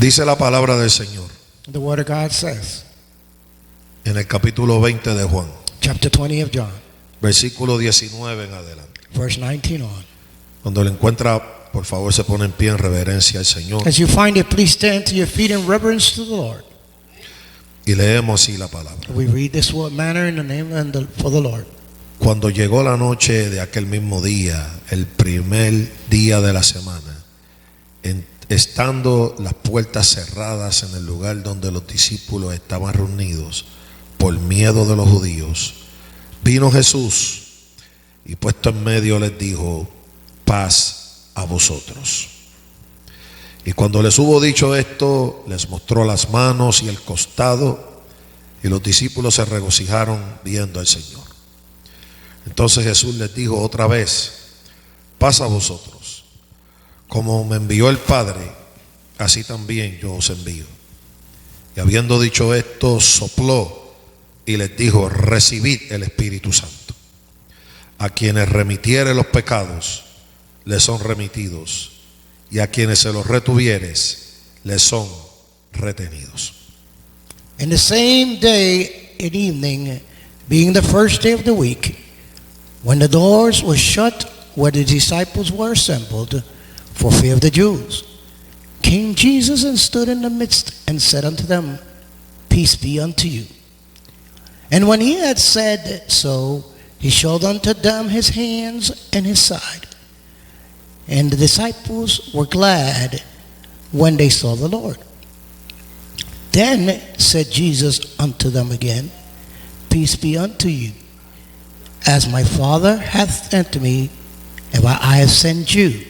Dice la palabra del Señor The Word of God says, en el capítulo 20 de Juan, chapter 20 of John, versículo 19 en adelante. verse 19 on. Cuando lo encuentra, por favor, se pone en pie en reverencia al Señor As you find it, please stand to your feet in reverence to the Lord. y leemos así la palabra. We read this word manner in the name and for the Lord. Cuando llegó la noche de aquel mismo día, el primer día de la semana, estando las puertas cerradas en el lugar donde los discípulos estaban reunidos por miedo de los judíos, vino Jesús y puesto en medio les dijo: paz a vosotros. Y cuando les hubo dicho esto, les mostró las manos y el costado, y los discípulos se regocijaron viendo al Señor. Entonces Jesús les dijo otra vez: paz a vosotros. Como me envió el Padre, así también yo os envío. Y habiendo dicho esto, sopló y les dijo: recibid el Espíritu Santo. A quienes remitiere los pecados, les son remitidos, y a quienes se los retuvieres, les son retenidos. And the same day at evening, being the first day of the week, when the doors were shut where the disciples were assembled for fear of the Jews, came Jesus and stood in the midst and said unto them, peace be unto you. And when he had said so, he showed unto them his hands and his side. And the disciples were glad when they saw the Lord. Then said Jesus unto them again, peace be unto you. As my Father hath sent me, and I have sent you.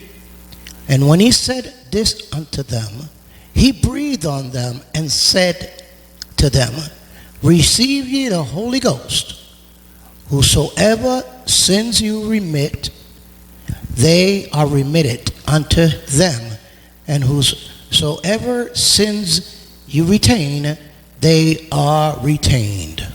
And when he said this unto them, he breathed on them and said to them, receive ye the Holy Ghost. Whosoever sins you remit, they are remitted unto them. And whosoever sins you retain, they are retained.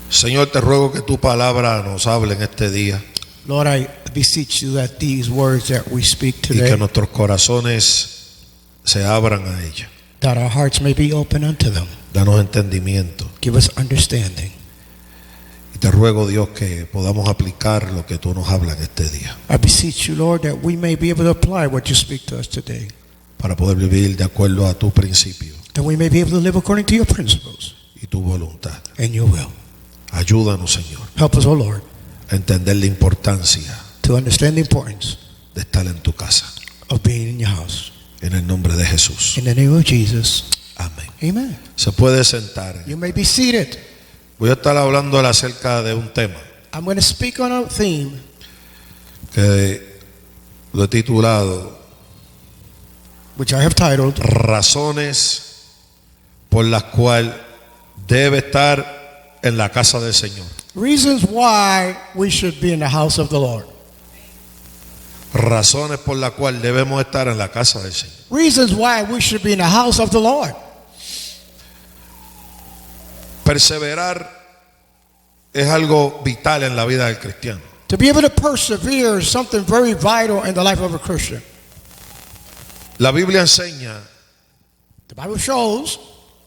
Señor, te ruego que tu palabra nos hable en este día Lord, I beseech you that these words that we speak y que today, nuestros corazones se abran a ella. that our hearts may be open unto them. Danos entendimiento. Give us understanding. Y te ruego, Dios, que podamos aplicar lo que tú nos hablas en este día, I beseech you, Lord, that we may be able to apply what you speak to us today, para poder vivir de acuerdo a tu principio that we may be able to live according to your principles y tu voluntad. and your will. Ayúdanos, Señor, Help us, O Lord, a entender la importancia to understand the importance de estar en tu casa. of being in your house. En el nombre de Jesús. In the name of Jesus, Amén. amen. Se puede sentar. You may be seated. Voy a estar hablando acerca de un tema I'm going to speak on a theme que lo he titulado which I have titled, Razones por las cuales debe estar en la casa del Señor. Reasons Why We Should Be in the House of the Lord. Razones por las cuales debemos estar en la casa del Señor. Reasons why we should be in the house of the Lord. Perseverar es algo vital en la vida del cristiano. To be able to persevere is something very vital in the life of a Christian. La Biblia enseña The Bible shows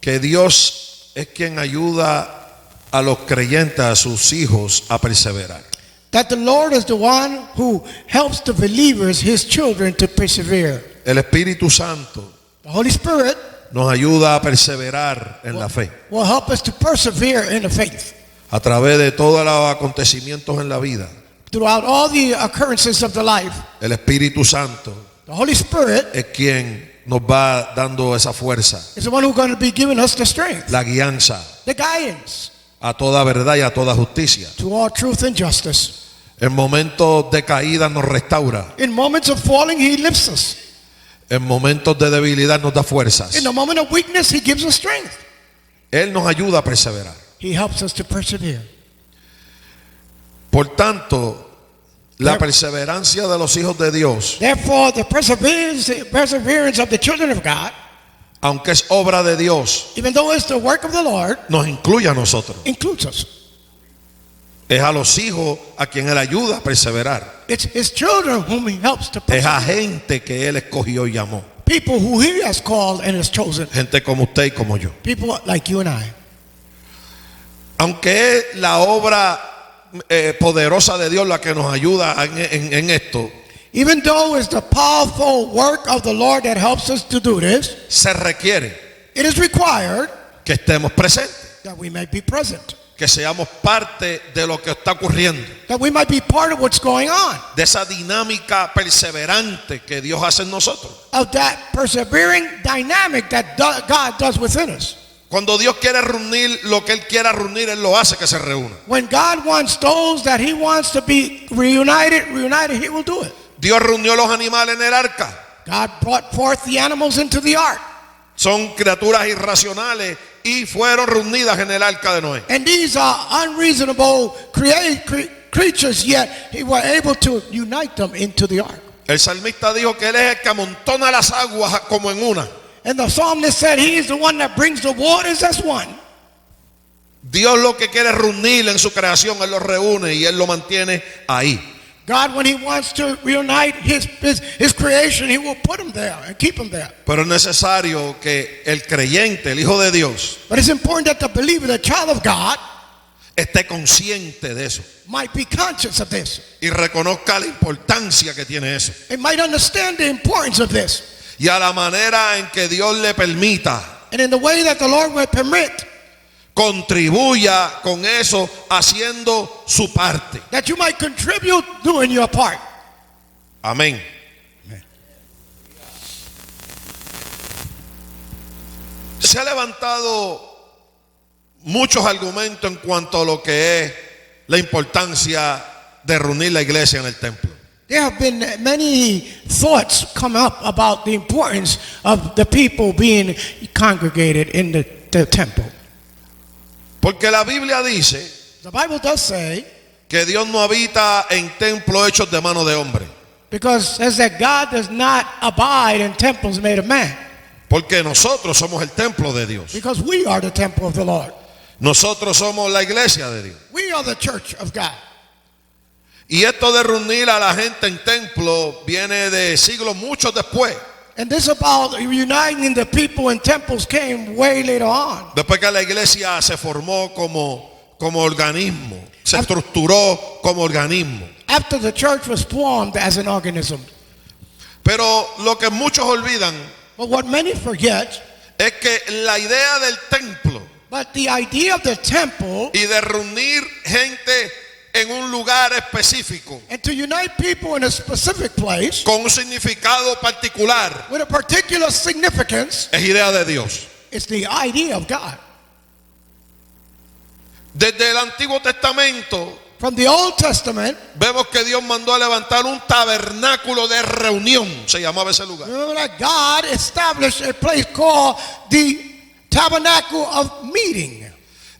que Dios es quien ayuda a los creyentes, a sus hijos, a perseverar. that the Lord is the one who helps the believers, his children, to persevere. El Espíritu Santo The Holy Spirit nos ayuda a perseverar en la fe will help us to persevere in the faith a través de todos los acontecimientos en la vida. throughout all the occurrences of the life. El Espíritu Santo The Holy Spirit es quien nos va dando esa fuerza, is the one who's going to be giving us the strength, la guianza the guidance a toda verdad y a toda justicia. to all truth and justice. En momentos de caída nos restaura, In moments of falling, he lifts us. en momentos de debilidad nos da fuerzas. In the moment of weakness, he gives us strength. Él nos ayuda a perseverar. He helps us to persevere. Por tanto, la perseverancia de los hijos de Dios, Therefore, the perseverance of the children of God, aunque es obra de Dios, even though it's the work of the Lord, nos incluye a nosotros. includes us. Es a los hijos a quien Él ayuda a perseverar. It's his children whom he helps to Es a persevere. gente que Él escogió y llamó. people who he has called and has chosen. Gente como usted y como yo. People like you and I. Aunque es la obra poderosa de Dios la que nos ayuda en esto, Even though it's the powerful work of the Lord that helps us to do this, se requiere it is required que estemos presentes, that we may be present, que seamos parte de lo que está ocurriendo, that we might be part of what's going on, de esa dinámica perseverante que Dios hace en nosotros. of that persevering dynamic that God does within us. Cuando Dios quiere reunir lo que Él quiera reunir, Él lo hace que se reúna. When God wants those that he wants to be reunited, he will do it. Dios reunió los animales en el arca. God brought forth the animals into the ark. Son criaturas irracionales y fueron reunidas en el arca de Noé. And these are unreasonable creatures, yet he was able to unite them into the ark. El salmista dijo que Él es el que amontona las aguas como en una. And the psalmist said he is the one that brings the waters as one. Dios lo que quiere es reunir en su creación, Él lo reúne y Él lo mantiene ahí. God, when he wants to reunite his creation, he will put them there and keep them there. Pero es necesario que el creyente, el Hijo de Dios, But it's important that the believer, the child of God, esté consciente de eso might be conscious of this. y reconozca la importancia que tiene eso. It might understand the importance of this. Y a la manera en que Dios le permita, And in the way that the Lord will permit, contribuya con eso haciendo su parte. that you might contribute doing your part. Amén. Se ha levantado muchos argumentos en cuanto a lo que es la importancia de reunir la iglesia en el templo. There have been many thoughts come up about the importance of the people being congregated in the temple. Porque la Biblia dice The Bible does say, que Dios no habita en templos hechos de mano de hombre. because it says that God does not abide in temples made of man. Porque nosotros somos el templo de Dios. Because we are the temple of the Lord. Nosotros somos la iglesia de Dios. We are the church of God. Y esto de reunir a la gente en templo viene de siglos muchos después. And this about uniting the people in temples came way later on. Después que la iglesia se formó como organismo, se estructuró como organismo. After the church was formed as an organism. Pero lo que muchos olvidan But what many forget, es que la idea del templo but the idea of the temple y de reunir gente en un lugar específico and to unite people in a specific place con un significado particular with a particular significance es idea de Dios. is the idea of God. Desde el Antiguo Testamento From the Old Testament, vemos que Dios mandó a levantar un tabernáculo de reunión, se llamaba ese lugar. remember that God established a place called the Tabernacle of Meeting.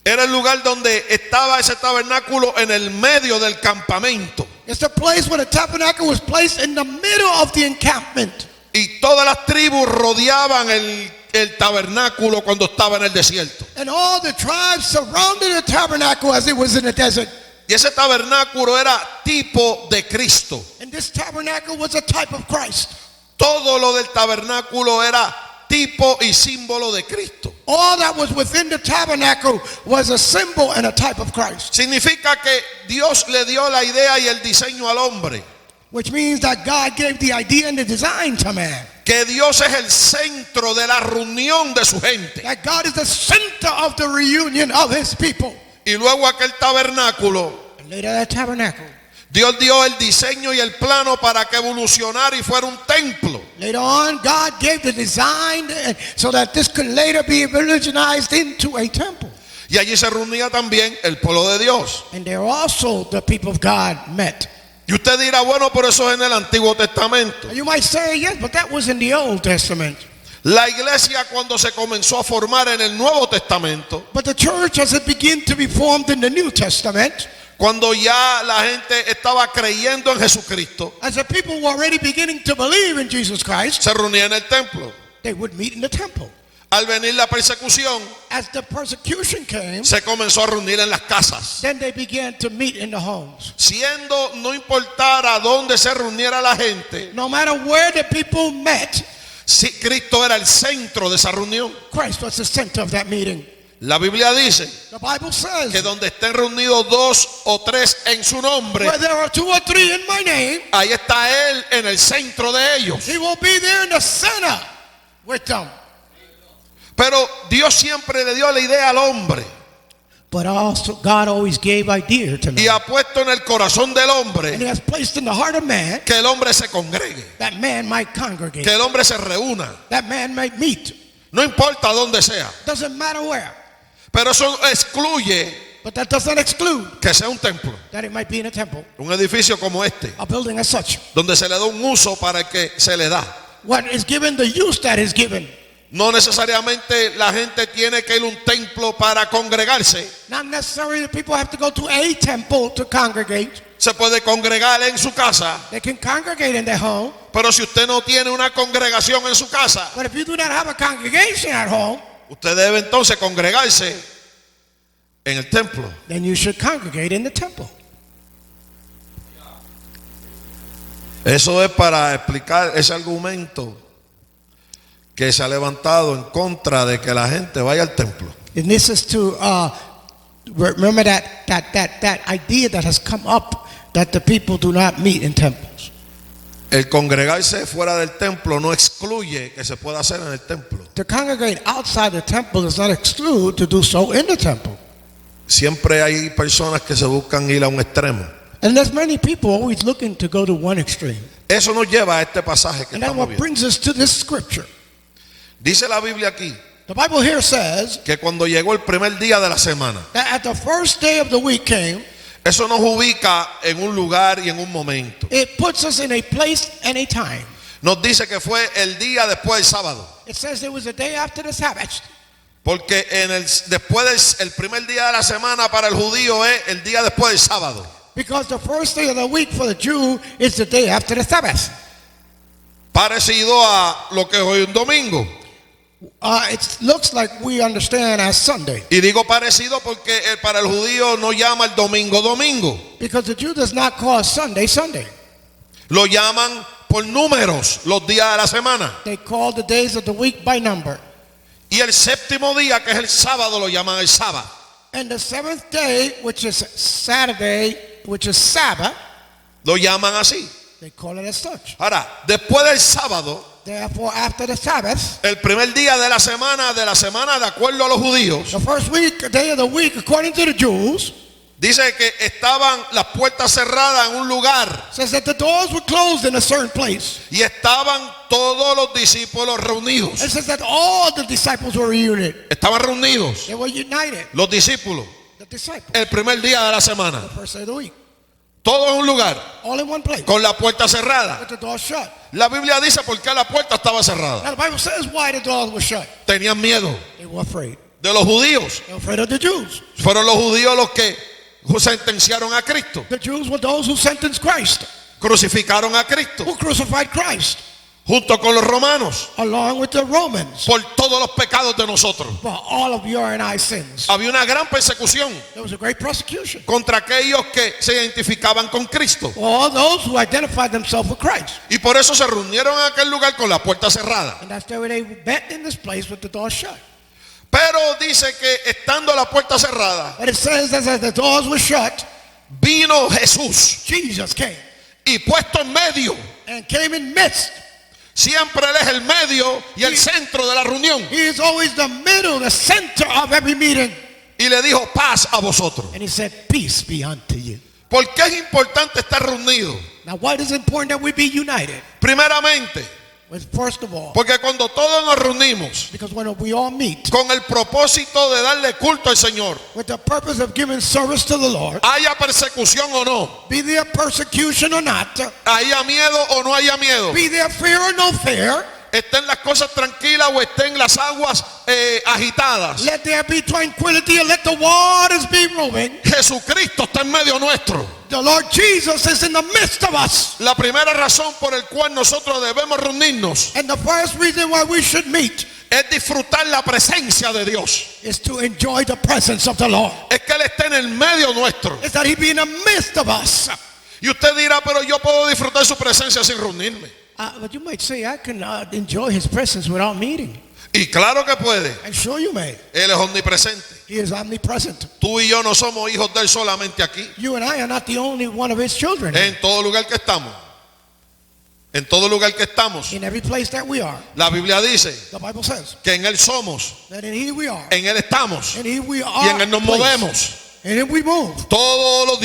Era el lugar donde estaba ese tabernáculo en el medio del campamento. It's the place where the tabernacle was placed in the middle of the encampment. Y todas las tribus rodeaban el tabernáculo cuando estaba en el desierto. And all the tribes surrounded the tabernacle as it was in the desert. Y ese tabernáculo era tipo de Cristo. And this tabernacle was a type of Christ. Todo lo del tabernáculo era tipo y símbolo de Cristo. All that was within the tabernacle was a symbol and a type of Christ. Significa que Dios le dio la idea y el diseño al hombre. Which means that God gave the idea and the design to man. Que Dios es el centro de la reunión de su gente. That God is the center of the reunion of his people. Y luego aquel tabernáculo, And later that tabernacle. Dios dio el diseño y el plano para que evolucionara y fuera un templo. Later on, God gave the design so that this could later be religionized into a temple. Y allí se reunía también el pueblo de Dios. And there also the people of God met. Y usted dirá, bueno, pero eso es en el Antiguo Testamento. And you might say, yes, but that was in the Old Testament. La iglesia cuando se comenzó a formar en el Nuevo Testamento, But the church as it began to be formed in the New Testament, cuando ya la gente estaba creyendo en Jesucristo, as the people were already beginning to believe in Jesus Christ, se reunía en el templo. they would meet in the temple. Al venir la persecución, As the persecution came, se comenzó a reunir en las casas. then they began to meet in the homes. Siendo no importara dónde se reuniera la gente, No matter where the people met, Sí, Cristo era el centro de esa reunión. Christ was the center of that meeting. La Biblia dice The Bible says, que donde estén reunidos 2 o 3 en su nombre, where there are 2 or 3 in my name, ahí está Él en el centro de ellos. he will be there in the center with them. Pero Dios siempre le dio la idea al hombre But also God always gave idea to y man. ha puesto en el corazón del And hombre he has placed in the heart of man que el hombre se congregue, that man might congregate, que el hombre se reúna, that man might meet. no importa dónde sea. Doesn't matter where. Pero eso excluye But that doesn't exclude que sea un templo, that it might be in a temple, un edificio como este, a building as such. donde se le da un uso para el que se le da. What is given, the use that is given. No necesariamente la gente tiene que ir a un templo para congregarse. Not necessarily that people have to go to a temple to congregate. Se puede congregar en su casa, They can congregate in their home. pero si usted no tiene una congregación en su casa, But if you do not have a congregation at home, usted debe entonces congregarse en el templo. then you should congregate in the temple. Eso es para explicar ese argumento que se ha levantado en contra de que la gente vaya al templo. And this is to remember that idea that has come up that the people do not meet in temples. El congregarse fuera del templo no excluye que se pueda hacer en el templo. To congregate outside the temple does not exclude to do so in the temple. Siempre hay personas que se buscan ir a un extremo. And there's many people always looking to go to one extreme. Eso nos lleva a este pasaje que And that's estamos what viendo. brings us to this scripture. Dice la Biblia aquí The Bible here says que cuando llegó el primer día de la semana, that at the first day of the week came, eso nos ubica en un lugar y en un momento. it puts us in a place and a time. Nos dice que fue el día después del sábado, It says it was the day after the Sabbath. porque después del primer día de la semana para el judío es el día después del sábado. Because the first day of the week for the Jew is the day after the Sabbath. Parecido a lo que es hoy un domingo. It looks like we understand as Sunday. Y digo parecido porque para el judío no llama el domingo domingo. Because the Jew does not call Sunday Sunday. Lo llaman por números los días de la semana. They call the days of the week by number. Y el séptimo día, que es el sábado, lo llaman el sábado. And the seventh day, which is Saturday, which is Sabbath, Lo llaman así. they call it as such. Ahora, después del sábado, Therefore, after the Sabbath, el primer día de la semana de acuerdo a los judíos, the first day of the week, according to the Jews, dice que estaban las puertas cerradas en un lugar says that the doors were closed in a certain place. y estaban todos los discípulos reunidos. It says that all the disciples were reunited. Estaban reunidos They were united. los discípulos The disciples, el primer día de la semana. the first day of the week, Todos en un lugar all in one place, con la puerta cerrada. with the doors shut. La Biblia dice por qué la puerta estaba cerrada. Now the Bible says why the doors were shut. Tenían miedo They were afraid. de los judíos. They were afraid of the Jews. Fueron los judíos los que sentenciaron a Cristo, The Jews were those who sentenced Christ, crucificaron a Cristo who crucified Christ, junto con los romanos along with the Romans, por todos los pecados de nosotros. for all of your and I sins. Había una gran persecución There was a great prosecution contra aquellos que se identificaban con Cristo for all those who identified themselves with Christ. y por eso se reunieron en aquel lugar con la puerta cerrada. And that's why they met in this place with the doors shut. Pero dice que estando la puerta cerrada, But it says that as the doors were shut, vino Jesús Jesus came y puesto en medio. and came in midst. Siempre Él es el medio y el centro de la reunión. He is always the middle, the center of every meeting. Y le dijo paz a vosotros. And he said, peace be unto you. ¿Por qué es importante estar reunidos? Now, why is it important that we be united? Primeramente, Well, first of all, porque cuando todos nos reunimos because when we all meet con el propósito de darle culto al Señor, with the purpose of giving service to the Lord, haya persecución o no, be there persecution or not, haya miedo o no haya miedo, be there fear or no fear, estén las cosas tranquilas o estén las aguas agitadas, let there be tranquility and let the waters be moving. Jesucristo está en medio nuestro. The Lord Jesus is in the midst of us. La primera razón por el cual nosotros debemos reunirnos And the first reason why we should meet es disfrutar la presencia de Dios. is to enjoy the presence of the Lord. Es que Él esté en el medio nuestro. Is that He be in the midst of us. Y usted dirá, pero yo puedo disfrutar disfrutar su presencia sin reunirme. But you might say, I can enjoy his presence without meeting. Y claro que puede. I'm sure you may. Él es omnipresente. He is omnipresent. Tú y yo no somos hijos de él solamente aquí. You and I are not the only one of his children. En todo lugar que estamos. En todo lugar que estamos. In every place that we are. La Biblia dice The Bible says que en él somos, that in He we are. en él estamos In He we y are. en él nos placed. movemos. In Him we move. Todo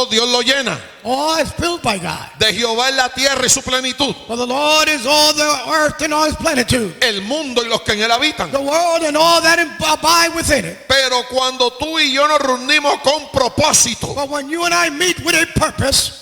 Dios lo llena. All is filled by God. De Jehová es la tierra y su plenitud. For the Lord is all the earth and all its plenitude. El mundo y los que en él habitan. The world and all that abide within it. Pero cuando tú y yo nos reunimos con propósito But when you and I meet with a purpose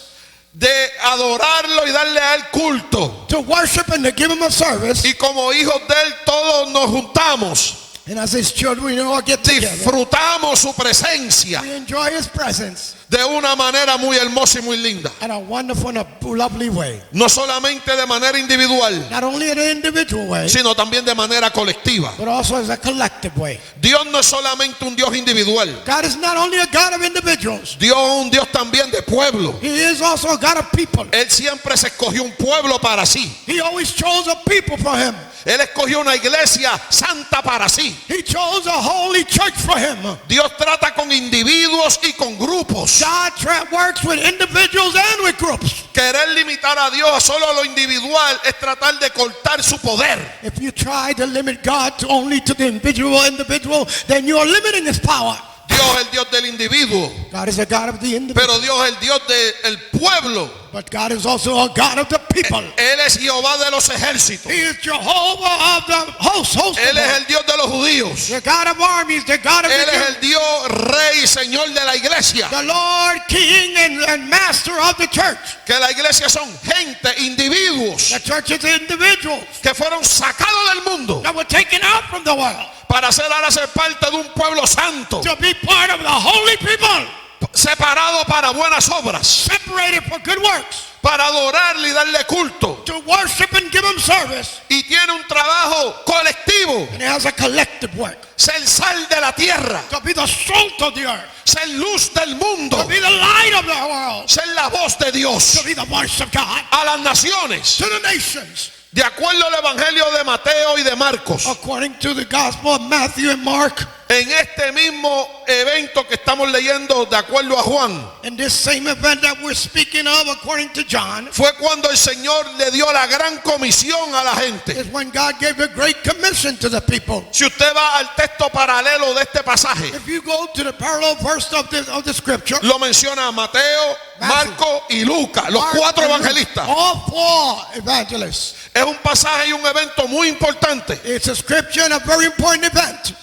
de adorarlo y darle a él culto, to worship and to give Him a service, y como hijos de él todos nos juntamos, and as His children we all get together, disfrutamos su presencia we enjoy His presence de una manera muy hermosa y muy linda. in a wonderful and a lovely way. No solamente de manera individual, Not only in an individual way, sino también de manera colectiva. but also as a collective way. Dios no es solamente un Dios individual. God is not only a God of individuals, Dios es un Dios también de pueblo. He is also a God of people. Él siempre se escogió un pueblo para sí. He always chose a people for Him. Él escogió una iglesia santa para sí. He chose a holy church for Him. Dios trata con individuos y con grupos. God works with individuals and with groups. Querer limitar a Dios a solo lo individual es tratar de cortar su poder. If you try to limit God only to the individual, then you are limiting His power. Dios es el Dios del individuo, God is a God of the individual, pero Dios es el Dios del pueblo. but God is also a God of the people. Él es Jehová de los ejércitos. He is Jehovah of the host Él es el Dios de los judíos. the God of armies, the God of Él the es el Dios rey y señor de la iglesia. the Lord, King, and Master of the church. Que la iglesia son gente, individuos The church is individuals que fueron sacados del mundo that were taken out from the world para ahora ser parte de un pueblo santo, to be part of the holy people, separado para buenas obras, separated for good works, para adorarle y darle culto. to worship and give Him service. Y tiene un trabajo colectivo, And it has a collective work ser sal de la tierra, to be the salt of the earth, ser luz del mundo, to be the light of the world, ser la voz de Dios to be the voice of God a las naciones, to the nations, de acuerdo al evangelio de Mateo y de Marcos. according to the gospel of Matthew and Mark. En este mismo evento que estamos leyendo de acuerdo a Juan, In this same event that we're speaking of, according to John, fue cuando el Señor le dio la gran comisión a la gente. is when God gave a great commission to the people. Si usted va al texto paralelo de este pasaje, If you go to the parallel verse of the scripture, lo menciona Mateo, Marco y Lucas, los Mark cuatro and Luke, evangelistas. all four evangelists. Es un pasaje y un evento muy importante. It's a scripture and a very important event.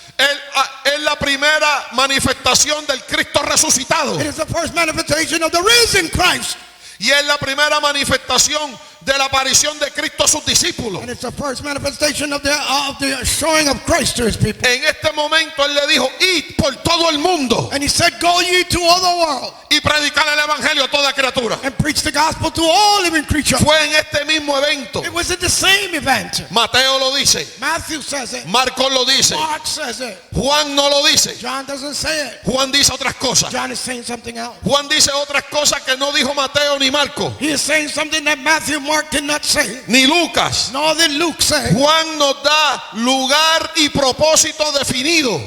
Es la primera manifestación del Cristo resucitado. It is the first manifestation of the risen Christ. Y es la primera manifestación de la aparición de Cristo a sus discípulos. And it's the first manifestation of the showing of Christ to His people. En este momento Él le dijo, id por todo el mundo And He said, go ye to all the world y predicar el evangelio a toda criatura. and preach the gospel to all living creatures. Fue en este mismo evento. It was in the same event. Mateo lo dice, Matthew says it. Marcos lo dice, Mark says it. Juan no lo dice. John doesn't say it. Juan dice otras cosas. John is saying something else. Juan dice otras cosas que no dijo Mateo ni Marcos, He is saying something that Matthew and Mark did not say. ni Lucas. Nor did Luke say. Juan nos da lugar y propósito definido.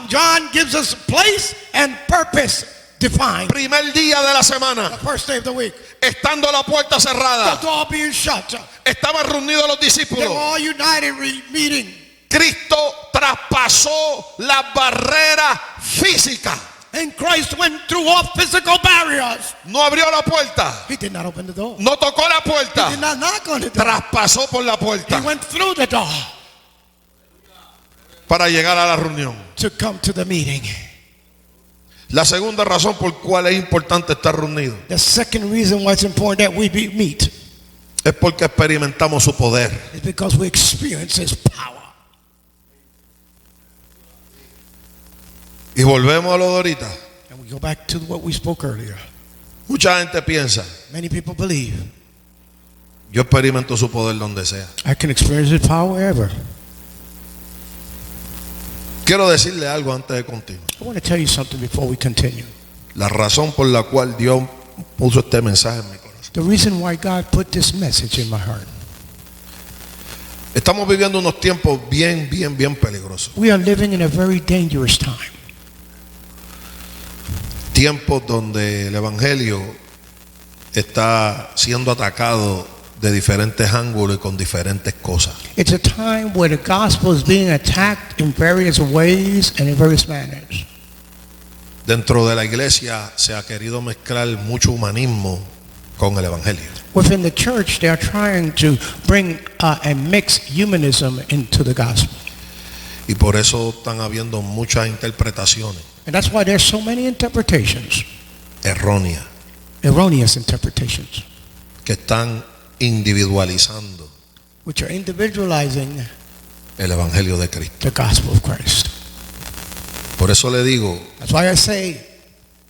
John gives us place and purpose defined. Primer día de la The semana, first day of the week. estando la puerta The cerrada, door being shut. estaban reunidos los They were discípulos. all united meeting. Cristo traspasó las barreras físicas. And Christ went through all physical barriers. No abrió la puerta, He did not open the door. no tocó la He puerta, did not knock on the door. traspasó por la He puerta went through the door para llegar a la reunión. to come to the meeting. La segunda razón por cual es importante estar reunidos The second reason why it's important that we meet es porque experimentamos su poder. is because we experience His power. Y volvemos a lo de ahorita. And we go back to what we spoke earlier. Mucha gente piensa, Many people believe yo experimento su poder donde sea. I can experience His power wherever. Quiero decirle algo antes de continuar. I want to tell you something before we continue. La razón por la cual Dios puso este mensaje en mi corazón The reason why God put this message in my heart. Estamos viviendo unos tiempos bien peligrosos. We are living in a very dangerous time. Tiempos donde el evangelio está siendo atacado de diferentes ángulos y con diferentes cosas. It's a time where the gospel is being attacked in various ways and in various manners. Dentro de la iglesia se ha querido mezclar mucho humanismo con el evangelio. Within the church, they are trying to bring and mix humanism into the gospel. Y por eso están habiendo muchas interpretaciones And that's why there's so many interpretations, erróneas erroneous interpretations, que están individualizando which are individualizing el evangelio de Cristo. the gospel of Christ. Por eso le digo, That's why I say,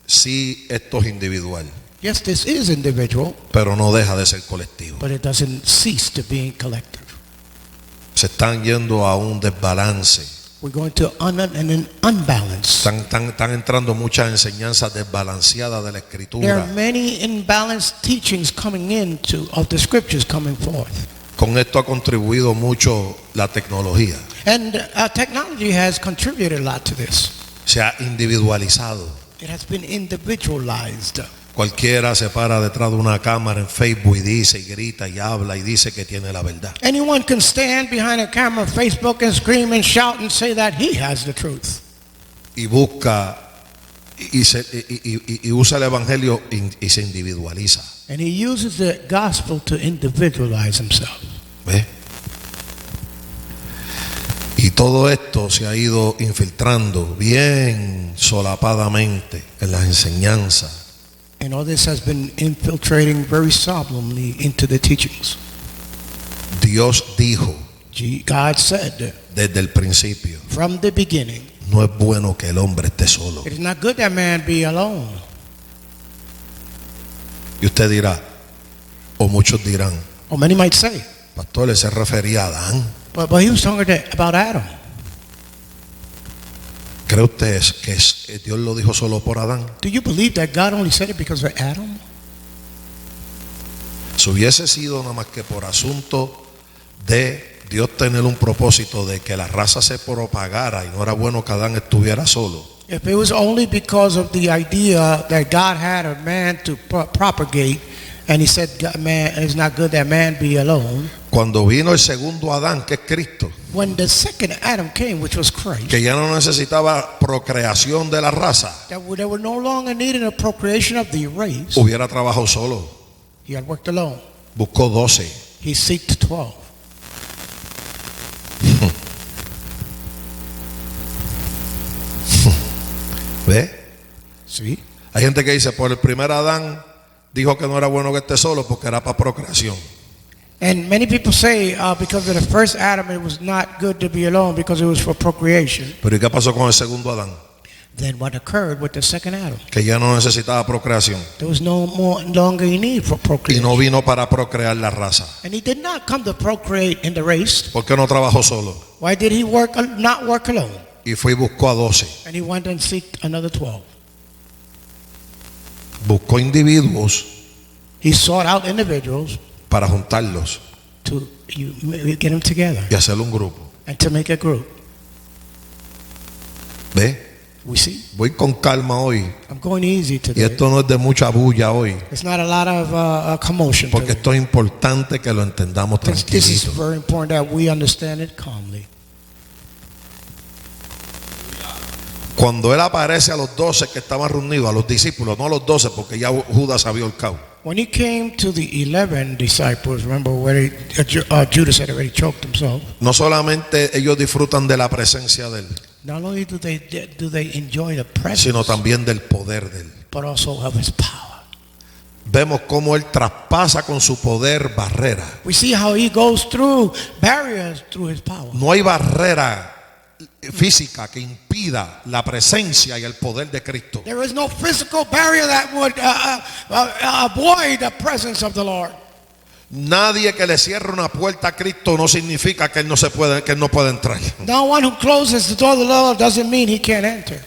sí, esto es individual, yes, this is individual, pero no deja de ser colectivo. but it doesn't cease to being collective. Se están yendo a un desbalance. We're going to an unbalance. Están entrando muchas enseñanzas desbalanceadas de la There escritura. are many imbalanced teachings coming into of the scriptures coming forth. Con esto ha contribuido mucho la tecnología. And technology has contributed a lot to this. Se ha individualizado. It has been individualized. Cualquiera se para detrás de una cámara en Facebook y dice y grita y habla y dice que tiene la verdad. Anyone can stand behind a camera, Facebook, and scream and shout and say that he has the truth. Y busca y usa el evangelio y se individualiza. And he uses the gospel to individualize himself. ¿Ve? Y todo esto se ha ido infiltrando bien solapadamente en las enseñanzas. And all this has been infiltrating very solemnly into the teachings. Dios dijo God said desde el principio, from the beginning, no es bueno que el hombre esté solo. it is not good that man be alone. Y usted dirá, o muchos dirán, Or many might say, pastor, ¿le se refería a Adán? but he was talking about Adam. ¿Cree usted que Dios lo dijo solo por Adán? Do you believe that God only said it because of Adam? Si hubiese sido nada más que por asunto de Dios tener un propósito de que la raza se propagara y no era bueno que Adán estuviera solo, If it was only because of the idea that God had a man to propagate, and he said, man, it's not good that man be alone. cuando vino el segundo Adán, que es Cristo, When the second Adam came, which was Christ, que ya no necesitaba procreación de la raza, that they were no longer needing a procreation of the race. hubiera trabajado solo. He had worked alone. Buscó 12. He seeked 12. ¿Ve? See? Hay gente que dice, por el primer Adán dijo que no era bueno que esté solo porque era para procreación. And many people say because of the first Adam, it was not good to be alone because it was for procreation. Pero ¿y qué pasó con el segundo Adán? Then what occurred with the second Adam? Que ya no necesitaba procreación There was no longer a need for y procreation. no vino para procrear la raza. And he did not come to procreate in the race. ¿Por qué no trabajó solo? Why did he not work alone? Y fue y buscó a 12. And he went and seeked another 12. Buscó individuos He sought out individuals para juntarlos to get them together y hacer un grupo. and to make a group. ¿Ve? We see. Voy con calma hoy. I'm going easy Y today. esto no es de mucha bulla hoy. It's not a lot of commotion Porque today. esto es importante que lo entendamos This is tranquilito. very important that we understand it calmly. Cuando él aparece a los 12 que estaban reunidos, a los discípulos, no a los 12 porque ya Judas había ahorcado. When he came to the 11 disciples, remember where Judas had already choked himself. No solamente ellos disfrutan de la presencia de él, Not only do they enjoy the presence, sino también del poder de él. but also of his power. Vemos cómo él traspasa con su poder barrera. We see how he goes through barriers through his power. No hay barrera física que impida la presencia y el poder de Cristo. There is no physical barrier that would avoid the presence of the Lord. Nadie que le cierre una puerta a Cristo no significa que él no puede entrar. No one who closes the door of the Lord doesn't mean he can't enter.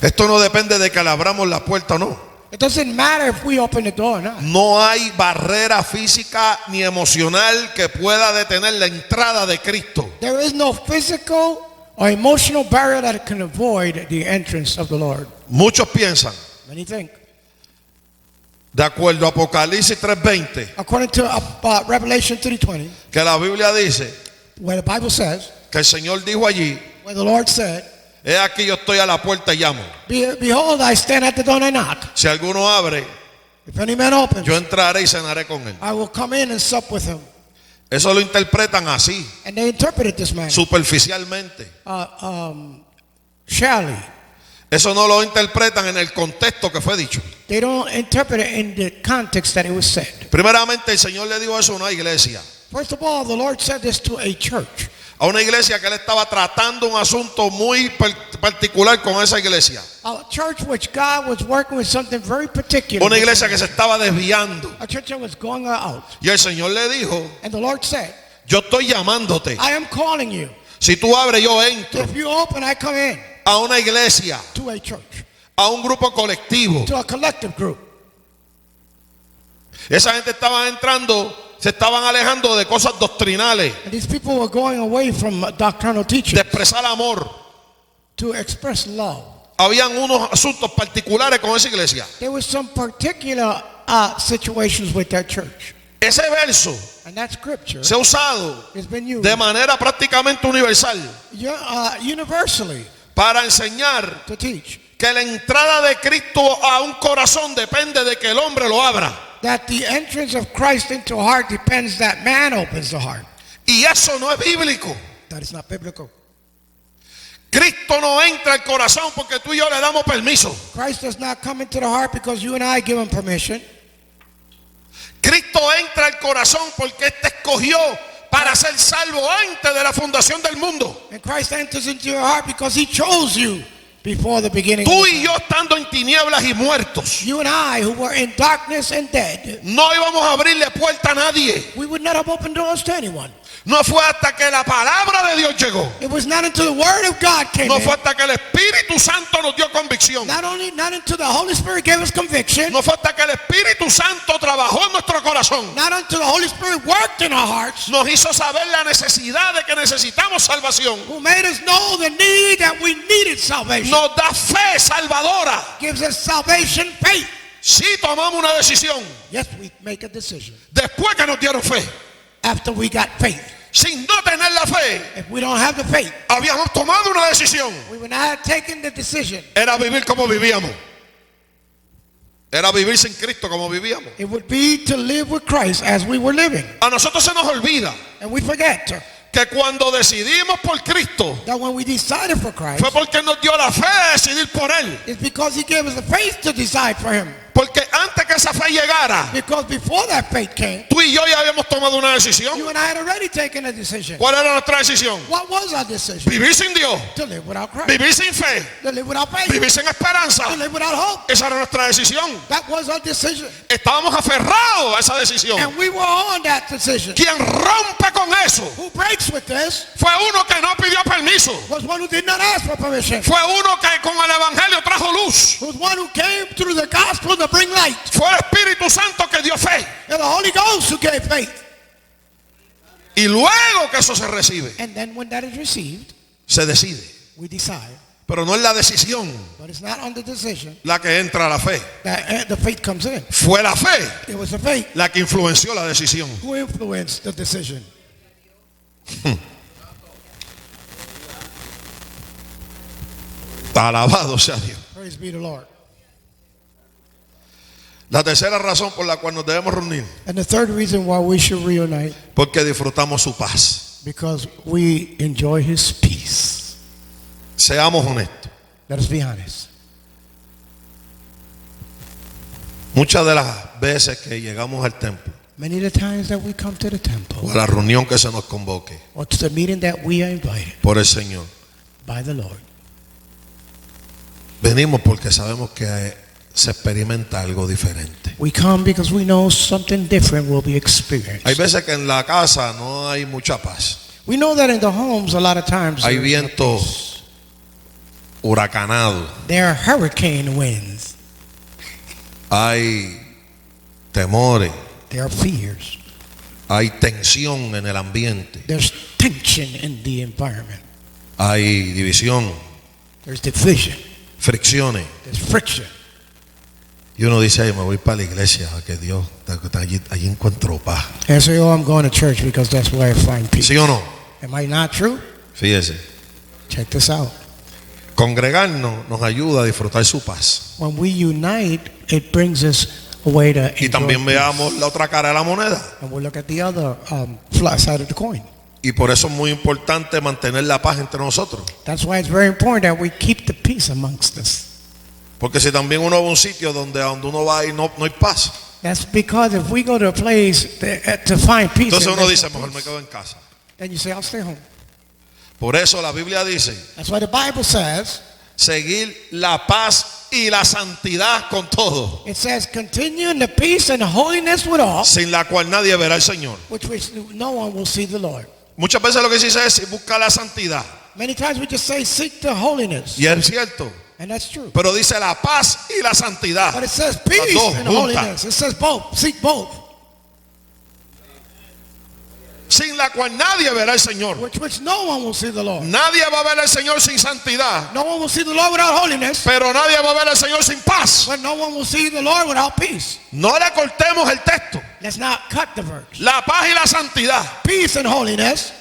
Esto no depende de que le abramos la puerta o no. It doesn't matter if we open the door or not. No hay barrera física ni emocional que pueda detener la entrada de Cristo. There is no physical or emotional barrier that can avoid the entrance of the Lord. Muchos piensan, Many think. de acuerdo a Apocalipsis 3:20, According to Revelation 3:20, que la Biblia dice where the Bible says, que el Señor dijo allí, where the Lord said, he aquí yo estoy a la puerta y llamo. Behold, I stand at the door and I knock. Si alguno abre, If any man opens, yo entraré y cenaré con él. I will come in and sup with him. Eso lo interpretan así, And they interpret it this manner. superficialmente. Surely. Eso no lo interpretan en el contexto que fue dicho. They don't interpret it in the context that it was said. Primeramente, el Señor le dijo eso a una iglesia. First of all, the Lord said this to a church. A una iglesia que él estaba tratando un asunto muy particular con esa iglesia. A church which God was working with something very particular. Una iglesia que se estaba desviando. A church that was going out. Y el Señor le dijo, And the Lord said, yo estoy llamándote. I am calling you. Si tú abres, yo entro If you open, I come in a una iglesia, to a church, a un grupo colectivo. to a collective group. Esa gente estaba entrando, se estaban alejando de cosas doctrinales, And these people were going away from doctrinal de teaching expresar amor. to express love. Habían unos asuntos particulares con esa iglesia. There was some particular situations with that church. Ese verso And that scripture se ha usado has been used de manera prácticamente universal universally para enseñar to teach que la entrada de Cristo a un corazón depende de que el hombre lo abra. that the entrance of Christ into a heart depends that man opens the heart. Y eso no es bíblico. That is not biblical. Cristo no entra al corazón porque tú y yo le damos permiso. Christ does not come into the heart because you and I give him permission. Cristo entra al corazón porque te escogió para ser salvo antes de la fundación del mundo. And Christ enters into your heart because he chose you before the beginning. Tú y yo estando en tinieblas y muertos, You and I, who were in darkness and dead, no íbamos a abrirle puerta a nadie. we would not have opened doors to anyone. No fue hasta que la palabra de Dios llegó. It was not until the word of God came No in. fue hasta que el Espíritu Santo nos dio convicción. Not until the Holy Spirit gave us conviction. No fue hasta que el Espíritu Santo trabajó en nuestro corazón. Not until the Holy Spirit worked in our hearts. Nos hizo saber la necesidad de que necesitamos salvación. Who made us know the need that we needed salvation. Nos da fe salvadora. Gives us salvation faith. Si tomamos una decisión Yes, we make a decision. después que nos dieron fe. After we got faith. Sin no tener la fe, If we don't have the faith, habíamos tomado una decisión. we would not have taken the decision. Era vivir como vivíamos. Era vivir sin Cristo como vivíamos. It would be to live with Christ as we were living. A nosotros se nos olvida And we forget que cuando decidimos por Cristo that when we decided for Christ, fue porque nos dio la fe de decidir por Él. it's because he gave us the faith to decide for him. Porque antes que esa fe llegara, Because before that faith came, tú y yo ya habíamos tomado una decisión. you and I had already taken a decision. ¿Cuál era nuestra decisión? What was our decision? Vivir sin Dios, To live without Christ. vivir sin fe, To live without faith. vivir sin esperanza. To live without hope. Esa era nuestra decisión. That was our decision. Estábamos aferrados a esa decisión. And we were on that decision. Quien rompe con eso Who breaks with this fue uno que no pidió permiso. was one who did not ask for permission. Fue uno que con el evangelio trajo luz. Was one who came through the gospel to bring light. Fue el Espíritu Santo que dio fe. And the Holy Ghost who gave faith. Y luego que eso se recibe, And then when that is received, se decide. we decide. Pero no es la decisión But it's not on the decision la que entra a la fe. that the faith comes in. Fue la fe It was the faith la que influenció la decisión. who influenced the decision. Alabado sea Dios. Praise be the Lord. La tercera razón por la cual nos debemos reunir, And the third reason why we should reunite, porque disfrutamos su paz. because we enjoy his peace. Seamos honestos. Let us be honest. Muchas de las veces que llegamos al templo Many of the times that we come to the temple o a la reunión que se nos convoque or to the meeting that we are invited por el Señor, by the Lord, venimos porque sabemos que se experimenta algo diferente. we come because we know something different will be experienced. Hay veces que en la casa no hay mucha paz. We know that in the homes a lot of times Hay there is no viento peace. huracanado. There are hurricane winds. hay temores, There are fears. hay tensión en el ambiente, There's tension in the environment. hay división, There's division. fricciones. There's friction. Y uno dice, ay, me voy para la iglesia, que Dios, allí encuentro paz. And say, oh, I'm going to church because that's where I find peace. ¿Sí o no? Am I not true? Fíjese, Check this out. congregarnos nos ayuda a disfrutar su paz. When we unite, it brings us a way to Y enjoy también peace. veamos la otra cara de la moneda. And we'll look at the other side of the coin. Y por eso es muy importante mantener la paz entre nosotros. That's why it's very important that we keep the peace amongst us. Porque si también uno va a un sitio donde uno va y no hay paz, That's because if we go to a place to find peace, entonces and uno there's dice, no mejor me peace, quedo en casa. then you say, I'll stay home. Por eso la Biblia dice, That's why the Bible says, seguir la paz y la santidad con todo, it says, continue in the peace and the holiness with all, sin la cual nadie verá al Señor. which no one will see the Lord. Muchas veces lo que se dice es busca la santidad. Many times we just say, seek the holiness. Y es cierto. And that's true. Pero dice la paz y la santidad. But it says peace dos and juntas. holiness. It says both. Seek both. Sin la cual nadie verá al Señor. Which no one will see the Lord. Nadie va a ver al Señor sin santidad. No one will see the Lord without holiness. Pero nadie va a ver al Señor sin paz. But no one will see the Lord without peace. No le cortemos el texto. Let's not cut the verse. La paz y la santidad. Peace and holiness.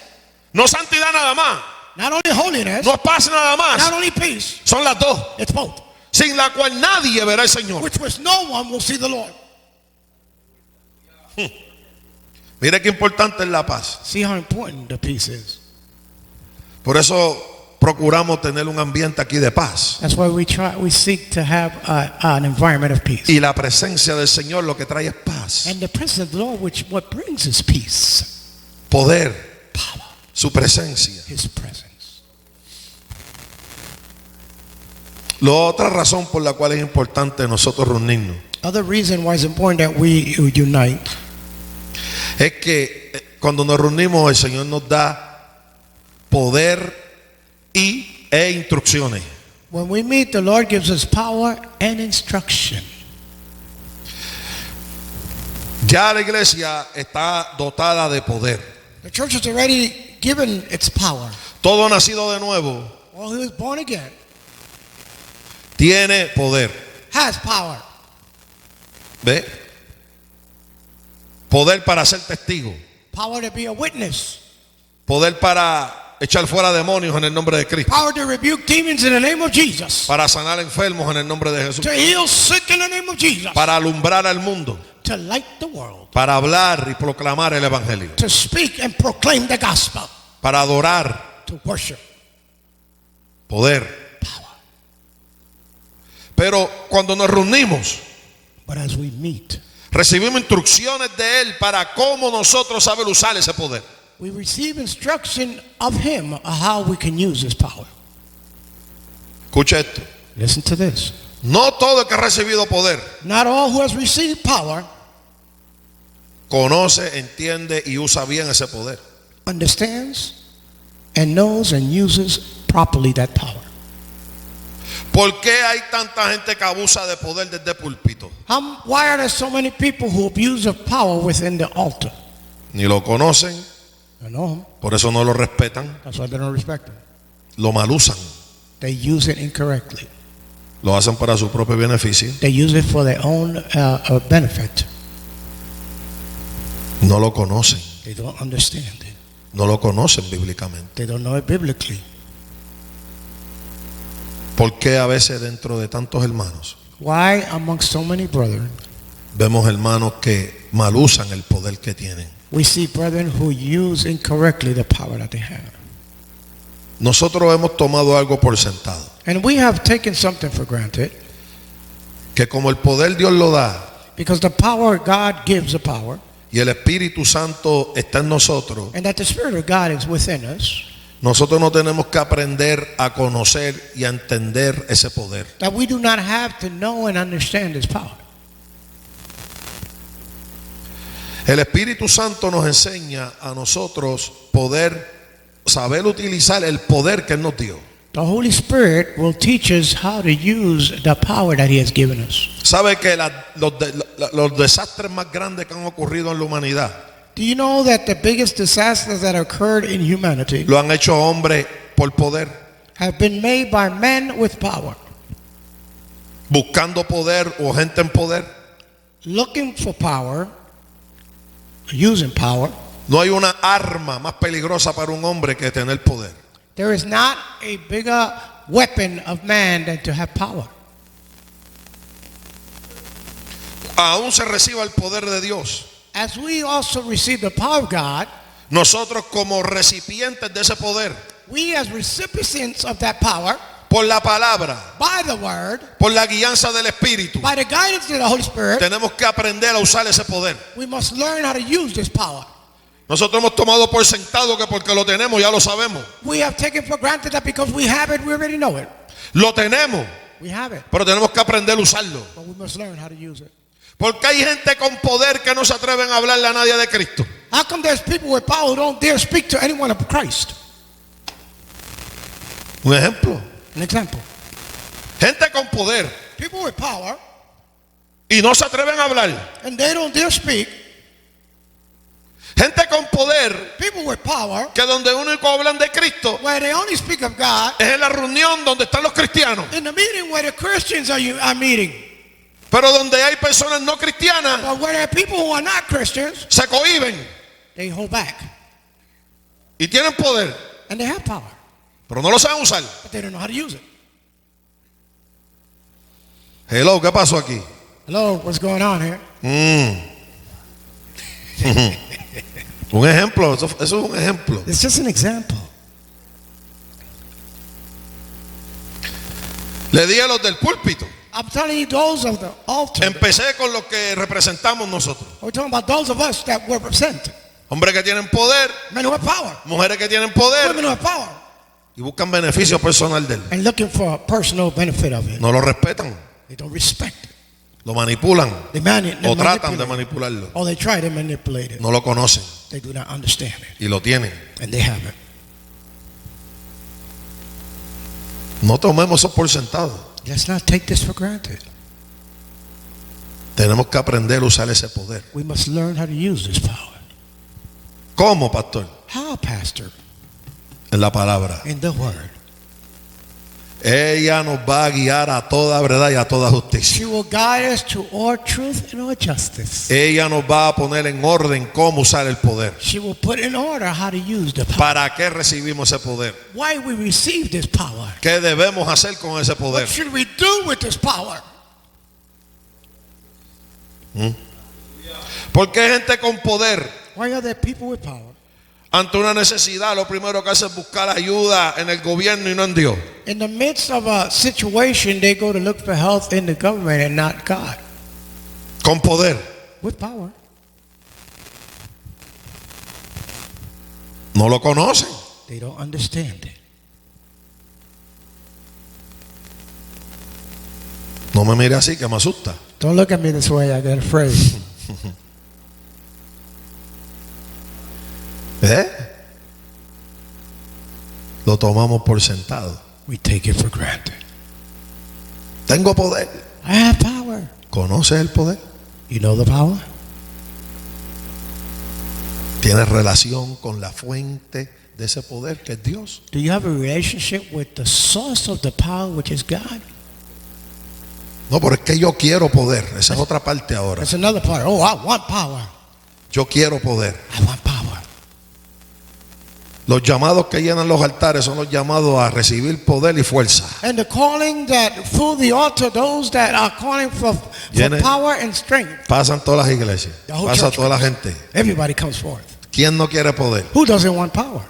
No santidad nada más. Not only holiness. No es paz nada más. Not only peace. Son las dos. It's both. Sin la cual nadie verá al Señor. Which no one will see the Lord. Mire qué importante es la paz. See how important the peace is. Por eso procuramos tener un ambiente aquí de paz. That's why we seek to have an environment of peace. Y la presencia del Señor lo que trae es paz. And the presence of the Lord, what brings is peace. Poder. Power. Su presencia. His presence. La otra razón por la cual es importante nosotros reunirnos Other reason why it's important that we unite es que cuando nos reunimos el Señor nos da poder e instrucciones. when we meet, the Lord gives us power and instruction. Ya la iglesia está dotada de poder. The church is already given its power. Todo nacido de nuevo All who is born again tiene poder. has power. ¿Ve? Poder para ser testigo. Power to be a witness. Poder para echar fuera demonios en el nombre de Cristo. Power to rebuke demons in the name of Jesus. Para sanar enfermos en el nombre de Jesús. To heal sick in the name of Jesus. Para alumbrar al mundo. To light the world. Para hablar y proclamar el evangelio. To speak and proclaim the gospel. Para adorar. To worship. Poder. Power. Pero cuando nos reunimos, But as we meet, recibimos instrucciones de Él para cómo nosotros saber usar ese poder. we receive instruction of Him of how we can use His power. Escucha esto. Listen to this. No todo el que ha recibido poder Not all who has received power conoce, entiende y usa bien ese poder. understands and knows and uses properly that power. ¿Por qué hay tanta gente que abusa de poder desde el púlpito? Why are there so many people who abuse of power within the altar? Ni lo conocen, I know Him. por eso no lo respetan, That's why they don't respect Him. lo malusan, They use it incorrectly. lo hacen para su propio beneficio, They use it for their own benefit. no lo conocen, They don't understand it. no lo conocen bíblicamente. They don't know it biblically. ¿Por qué a veces dentro de tantos hermanos Why amongst so many brethren vemos hermanos que malusan el poder que tienen? we see brethren who use incorrectly the power that they have? Nosotros hemos tomado algo por sentado, And we have taken something for granted, que como el poder Dios lo da because the power, God gives the power, y el Espíritu Santo está en nosotros, and that the Spirit of God is within us, nosotros no tenemos que aprender a conocer y a entender ese poder. that we do not have to know and understand His power. El Espíritu Santo nos enseña a nosotros poder saber utilizar el poder que Él nos dio. The Holy Spirit will teach us how to use the power that He has given us. ¿Sabe que los desastres más grandes que han ocurrido en la humanidad Do you know that the biggest disasters that occurred in humanity lo han hecho hombres por poder? have been made by men with power, Buscando poder o gente en poder. looking for power, using power. No hay una arma más peligrosa para un hombre que tener poder. There is not a bigger weapon of man than to have power. Aún se reciba el poder de Dios. As we also receive the power of God, Nosotros como recipientes de ese poder, we as recipients of that power, por la palabra, by the word, por la guianza del Espíritu, by the guidance of the Holy Spirit, tenemos que aprender a usar ese poder. we must learn how to use this power. Nosotros hemos tomado por sentado que porque lo tenemos ya lo sabemos. We have taken for granted that because we have it, we already know it. Lo tenemos, We have it, pero tenemos que aprender a usarlo. but we must learn how to use it. Porque hay gente con poder que no se atreven a hablarle a nadie de Cristo. How come there's people with power who don't dare speak to anyone of Christ? Un ejemplo. An example. Gente con poder People with power, y no se atreven a hablar. and they don't dare speak. Gente con poder People with power, que donde único hablan de Cristo where they only speak of God, es en la reunión donde están los cristianos. in the meeting where the Christians are meeting. Pero donde hay personas no cristianas But where there are people who are not Christians, se cohíben they hold back. y tienen poder, And they have power, pero no lo saben usar. but they don't know how to use it. Hello, ¿qué pasó aquí? Hello, what's going on here? Un ejemplo, eso es un ejemplo. It's just an example. Le di a los del púlpito. I'm telling you, those of the altar. Empecé con lo que representamos nosotros. We're talking about those of us that represent Hombres que tienen poder, men who have power, mujeres que tienen women poder who have power, y buscan beneficio personal de él. and looking for a personal benefit of it. No lo respetan, They don't respect it. lo manipulan They o tratan de manipulate it. manipularlo. Or they try to manipulate it. No lo conocen They do not understand it, y lo tienen. and they have it. No tomemos eso por sentado. Let's not take this for granted. Tenemos que aprender a usar ese poder. We must learn how to use this power. ¿Cómo, pastor? How, Pastor? En la palabra. In the Word. Ella nos va a guiar a toda verdad y a toda justicia. She will guide us to all truth and all justice. Ella nos va a poner en orden cómo usar el poder. She will put in order how to use the power. ¿Para qué recibimos ese poder? Why we receive this power. ¿Qué debemos hacer con ese poder? What should we do with this power? Porque hay gente con poder. Why are there people with power? Ante una necesidad, lo primero que hace es buscar ayuda en el gobierno y no en Dios. In the midst of a situation, they go to look for help in the government and not God. Con poder. With power. No lo conocen. They don't understand it. No me mire así que me asusta. Don't look at me this way, I get afraid. Lo tomamos por sentado. We take it for granted. Tengo poder. I have power. ¿Conoces el poder? You know the power? ¿Tienes relación con la fuente de ese poder que es Dios? Do you have a relationship with the source of the power, which is God? No, pero es que yo quiero poder. Esa es otra parte ahora. That's another part. Oh, I want power. Yo quiero poder. I want power. Los llamados que llenan los altares son los llamados a recibir poder y fuerza. And the calling that through the altar, those that are calling for Viene- power and strength, Pasan todas las iglesias. The whole Pasa church toda la gente. everybody comes forth. ¿Quién no quiere poder? Who doesn't want power?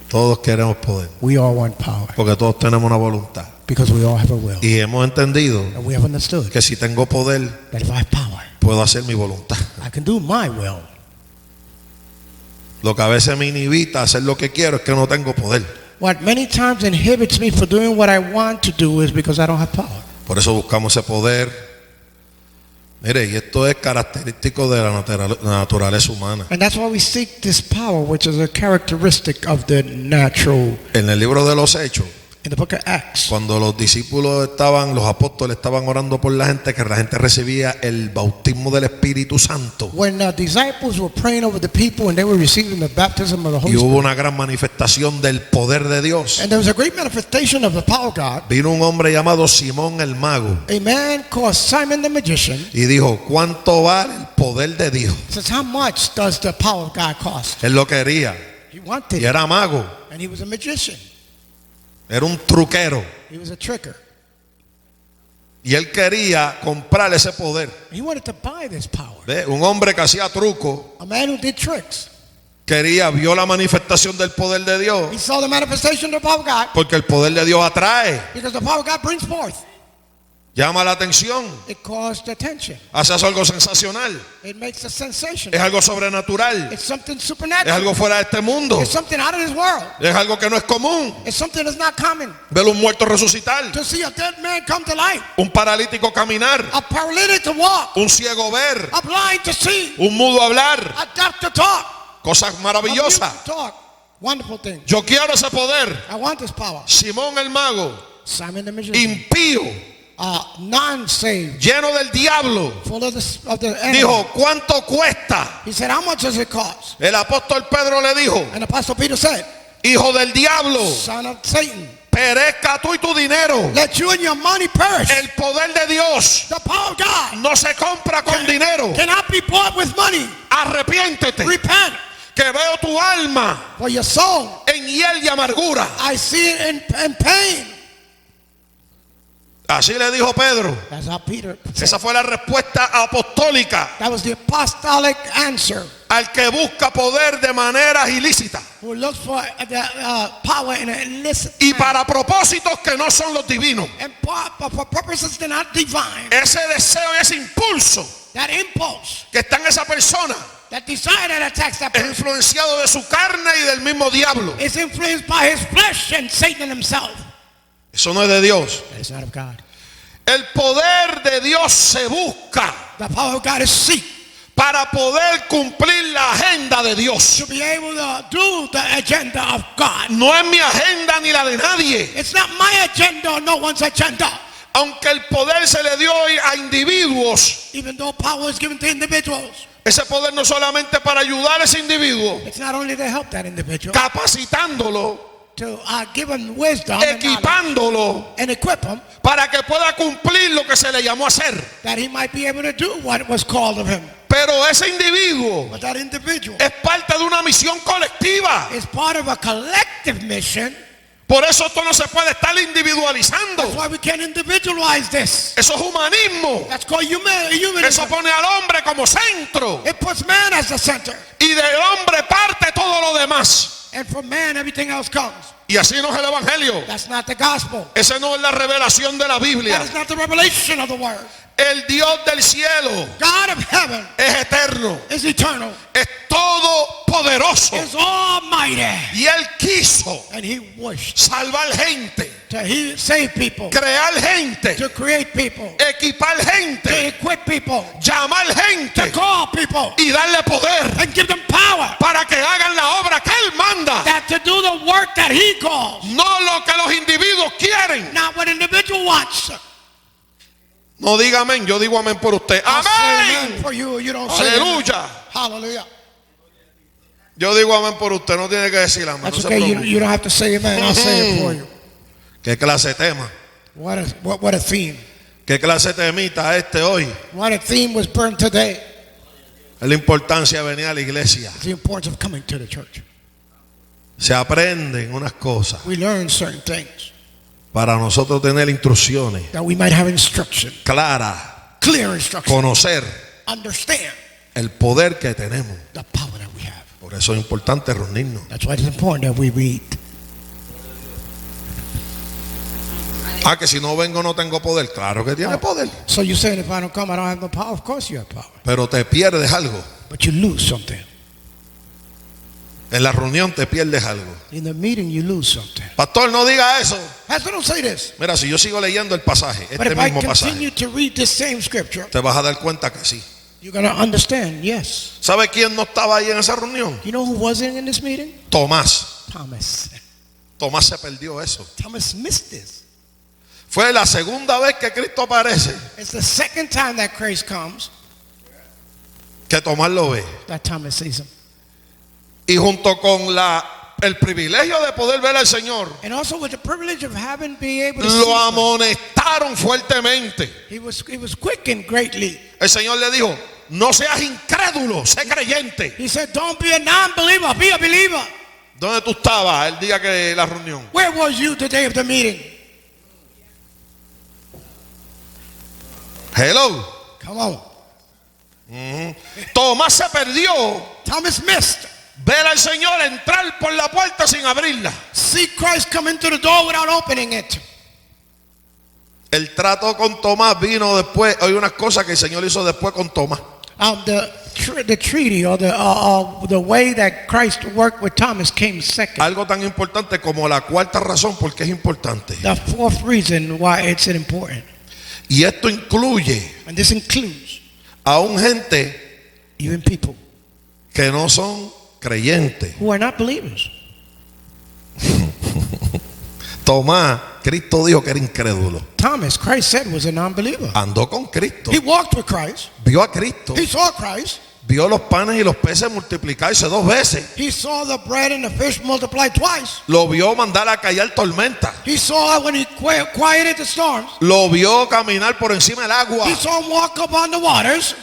Todos queremos poder. We all want power Porque todos tenemos una voluntad. because we all have a will. Y hemos entendido And we have understood que si tengo poder, that if I have power, puedo hacer mi voluntad. I can do my will. Lo que a veces me inhibita a hacer lo que quiero es que no tengo poder. What many times inhibits me from doing what I want to do is because I don't have power. Por eso buscamos ese poder Mire, y esto es característico de la naturaleza humana. And that's why we seek this power, which is a characteristic of the natural. En el libro de los Hechos, In the book of Acts, cuando los apóstoles estaban orando por la gente, que la gente recibía el bautismo del Espíritu Santo, when the disciples were praying over the people and they were receiving the baptism of the Holy y hubo Spirit, una gran manifestación del poder de Dios, and there was a great manifestation of the power of God, vino un hombre llamado Simón el mago a man called Simon the magician y dijo: ¿cuánto vale el poder de Dios? says, how much does the power of God cost? Él lo quería He wanted y it, era mago, and he was a magician. era un truquero, He was a tricker. y él quería comprar ese poder. He wanted to buy this power. ¿Ve? Un hombre que hacía truco A man who did tricks. vio la manifestación del poder de Dios, He saw the manifestation of the power of God porque el poder de Dios atrae, because the power of God brings forth. llama la atención, It caused attention. hace algo sensacional, It makes a sensation. es algo sobrenatural, It's something es supernatural. algo fuera de este mundo, It's something out of this world. es algo que no es común. It's something that's not common. Ver un muerto resucitar, To see a dead man come to life, un paralítico caminar, a paralytic to walk, un ciego ver, a blind to see, un mudo hablar, a deaf to talk, cosas a mute maravillosas. to talk. Wonderful thing. Yo quiero ese poder. I want this power. Simón el mago, Simon the magician, impío, non-saved, lleno del diablo, full of the enemy. dijo: ¿cuánto cuesta? He said, how much does it cost? El apóstol Pedro le dijo: And Apostle Peter said, hijo del diablo, son of Satan, perezca tú y tu dinero. let you and your money perish. El poder de Dios The power of God no se compra con dinero. cannot be bought with money. Arrepiéntete, Repent que veo tu alma for your soul. en hiel y amargura. I see it in pain. Así le dijo Pedro. That's how Peter said. Esa fue la respuesta apostólica That was the apostolic answer. al que busca poder de maneras ilícitas Who looks for the power in an illicit y manner. para propósitos que no son los divinos. And for purposes that are not divine. Ese deseo y ese impulso That impulse, que está en esa persona that desire that attacks that es person influenciado de su carne y del mismo diablo. is influenced by his flesh and Satan himself. Eso no es de Dios. That is not of God. El poder de Dios se busca The power of God is seek para poder cumplir la agenda de Dios. to be able to do the agenda of God. No es mi agenda ni la de nadie. It's not my agenda or no one's agenda. Aunque el poder se le dio a individuos, Even though power is given to individuals, ese poder no solamente para ayudar a ese individuo, it's not only to help that individual, capacitándolo, to give him wisdom and knowledge equipándolo and equip him para que pueda cumplir lo que se le llamó a hacer. that he might be able to do what was called of him. Pero ese individuo But that individual es parte de una misión colectiva. is part of a collective mission. Por eso esto no se puede estar individualizando. That's why we can't individualize this. Eso es humanismo. That's called Eso humanism. pone al hombre como centro It puts man as the center. y del hombre parte todo lo demás. And from man, everything else comes. Y así no es el evangelio. That's not the gospel. Esa no es la revelación de la Biblia. That is not the revelation of the word. El Dios del cielo God of heaven es eterno, is eternal, es todopoderoso. is almighty. Y Él quiso And he wished salvar gente, to save people, crear gente, to create people, equipar to gente, equip people, llamar to gente call people, y darle poder and give them power para que hagan la obra que Él manda. that to do the work that he calls, No lo que los individuos quieren. not what individual wants. No diga amén, yo digo amén por usted. I'll say Amén. amen for you. You don't say amen. Aleluya. Hallelujah. Yo digo amén por usted, no tiene que decir amén. That's No se okay. preocupe. You don't have to say amen. I'll say it for you. ¿Qué clase de tema? What a theme. ¿Qué clase de temita este hoy? What a theme was burned today. Es la importancia de venir a la iglesia. The importance of coming to the church. Se aprenden unas cosas We learn certain things para nosotros tener instrucciones that we might have instruction, claras, clear instruction, conocer understand el poder que tenemos. the power that we have. Por eso es importante reunirnos. That's why it's important that we read. Ah, que si no vengo no tengo poder. Claro que tiene poder. So you're saying if I don't come, I don't have no power? Of course you have power. Pero te pierdes algo. But you lose something. En la reunión te pierdes algo. In the meeting, you lose something. Pastor, no diga eso. Pastor, don't say this. Mira, si yo sigo leyendo el pasaje, But este if I mismo continue pasaje, to read this same scripture, te vas a dar cuenta que sí. you're going to understand, yes. ¿Sabe quién no estaba ahí en esa reunión? You know who wasn't in this meeting? Tomás. Thomas. Tomás se perdió eso. Thomas missed this. Fue la segunda vez que Cristo aparece It's the second time that Christ comes que Tomás lo ve. that Thomas sees him. Y junto con el privilegio de poder ver al Señor, And also with the privilege of having been able to see lo him, amonestaron fuertemente. he was quickened greatly. El Señor le dijo, no seas incrédulo, sé creyente. He said, don't be a non-believer, be a believer. ¿Dónde tú estabas el día que la reunión? Where was you the day of the meeting? Hello. Come on. Tomás se perdió Thomas missed. ver al Señor entrar por la puerta sin abrirla. See Christ come into the door without opening it. El trato con Tomás vino después. Hay unas cosas que el Señor hizo después con Tomás. The treaty or the way that Christ worked with Thomas came second. Algo tan importante como la cuarta razón porque es importante. The fourth reason why it's important. Y esto incluye And this includes a un gente even people que no son creyentes. who are not believers. Tomás, Cristo dijo que era incrédulo. Thomas, Christ said, was a non-believer. Andó con Cristo, He walked with Christ. vio a Cristo, He saw Christ. vio los panes y los peces multiplicarse 2 veces. He saw the bread and the fish multiplied twice. Lo vio mandar a callar tormenta. He saw when he quieted the storms. Lo vio caminar por encima del agua. He saw him walk upon the waters.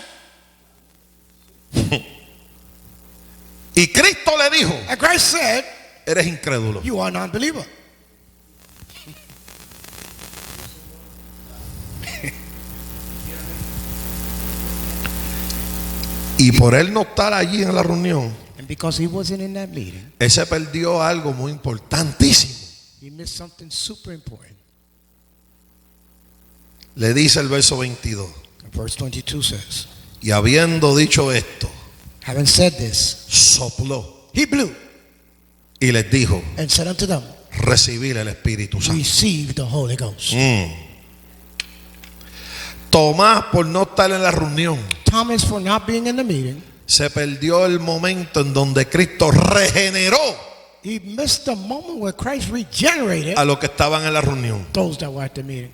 Y Cristo le dijo, And Christ said, eres incrédulo. you are a non-believer. Y por él no estar allí en la reunión, And because he wasn't in that meeting, él se perdió algo muy importantísimo. he missed something super important. Le dice el verso 22. And verse 22 says, Y habiendo dicho esto, having said this, sopló he blew y les dijo, and said unto them, recibir el Espíritu Santo. receive the Holy Ghost. Tomás, por no estar en la reunión, Thomas, for not being in the meeting, se perdió el momento en donde Cristo regeneró he missed the moment where Christ regenerated a los que estaban en la reunión. those that were at the meeting.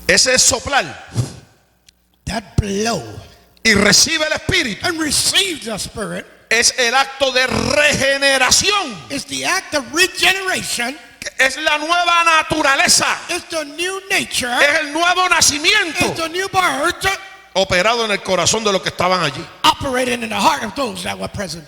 Ese es soplar That blow y recibe el Espíritu. and receive the Spirit Es el acto de regeneración. is the act of regeneration. Es la nueva naturaleza. It's the new nature. Es el nuevo nacimiento It's the new birth operado en el corazón de los que estaban allí. operating in the heart of those that were present.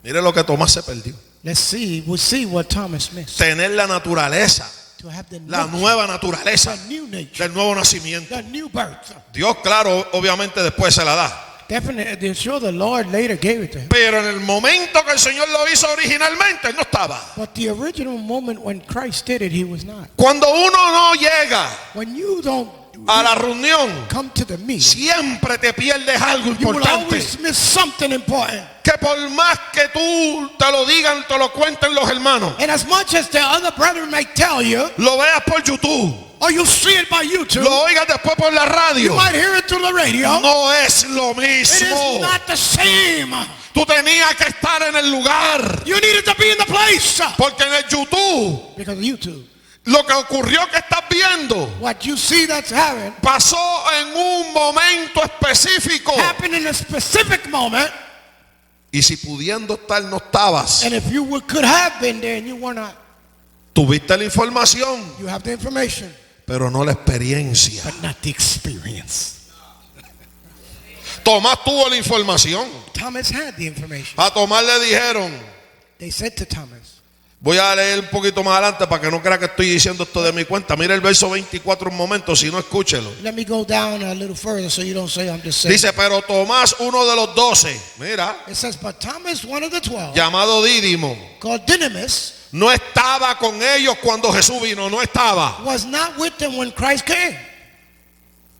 Mire lo que Tomás se perdió. We'll see what Thomas missed. Tener la naturaleza, To have the la nature, nueva naturaleza the new nature, del nuevo nacimiento. the new birth. Dios, claro, obviamente después se la da. Definitely, sure the Lord later gave it to him. Pero en el momento que el Señor lo hizo originalmente, él no estaba. But the original moment when Christ did it, he was not. Cuando uno no llega When you don't a la reunión, come to the meeting, siempre te pierdes algo you will importante. always miss something important. Que por más que tú te lo digan, te lo cuenten los hermanos, And as much as the other brethren may tell you, lo veas por YouTube, or you see it by YouTube, lo oigas después por la you radio, might hear it through the radio. no es lo It mismo. is not the same. Tú tenías que estar en el lugar, You needed to be in the place. porque en el YouTube Because of YouTube, lo que ocurrió que estás viendo what you see that's happening pasó en un momento específico. happened in a specific moment. Y si pudiendo estar no estabas, And if you could have been there and you were not, tuviste la información, you have the information, pero no la experiencia. but not the experience. Tomás tuvo la información. Thomas had the information. A Tomás le dijeron, They said to Thomas, voy a leer un poquito más adelante para que no crea que estoy diciendo esto de mi cuenta. Mira el verso 24 un momento, si no escúchelo. let me go down a little further so you don't say I'm just saying. Dice, pero Tomás, uno de los 12, mira, It says, but Thomas, one of the 12, llamado Dídimo, called Dynamis, no estaba con ellos cuando Jesús vino, no estaba. was not with them when Christ came.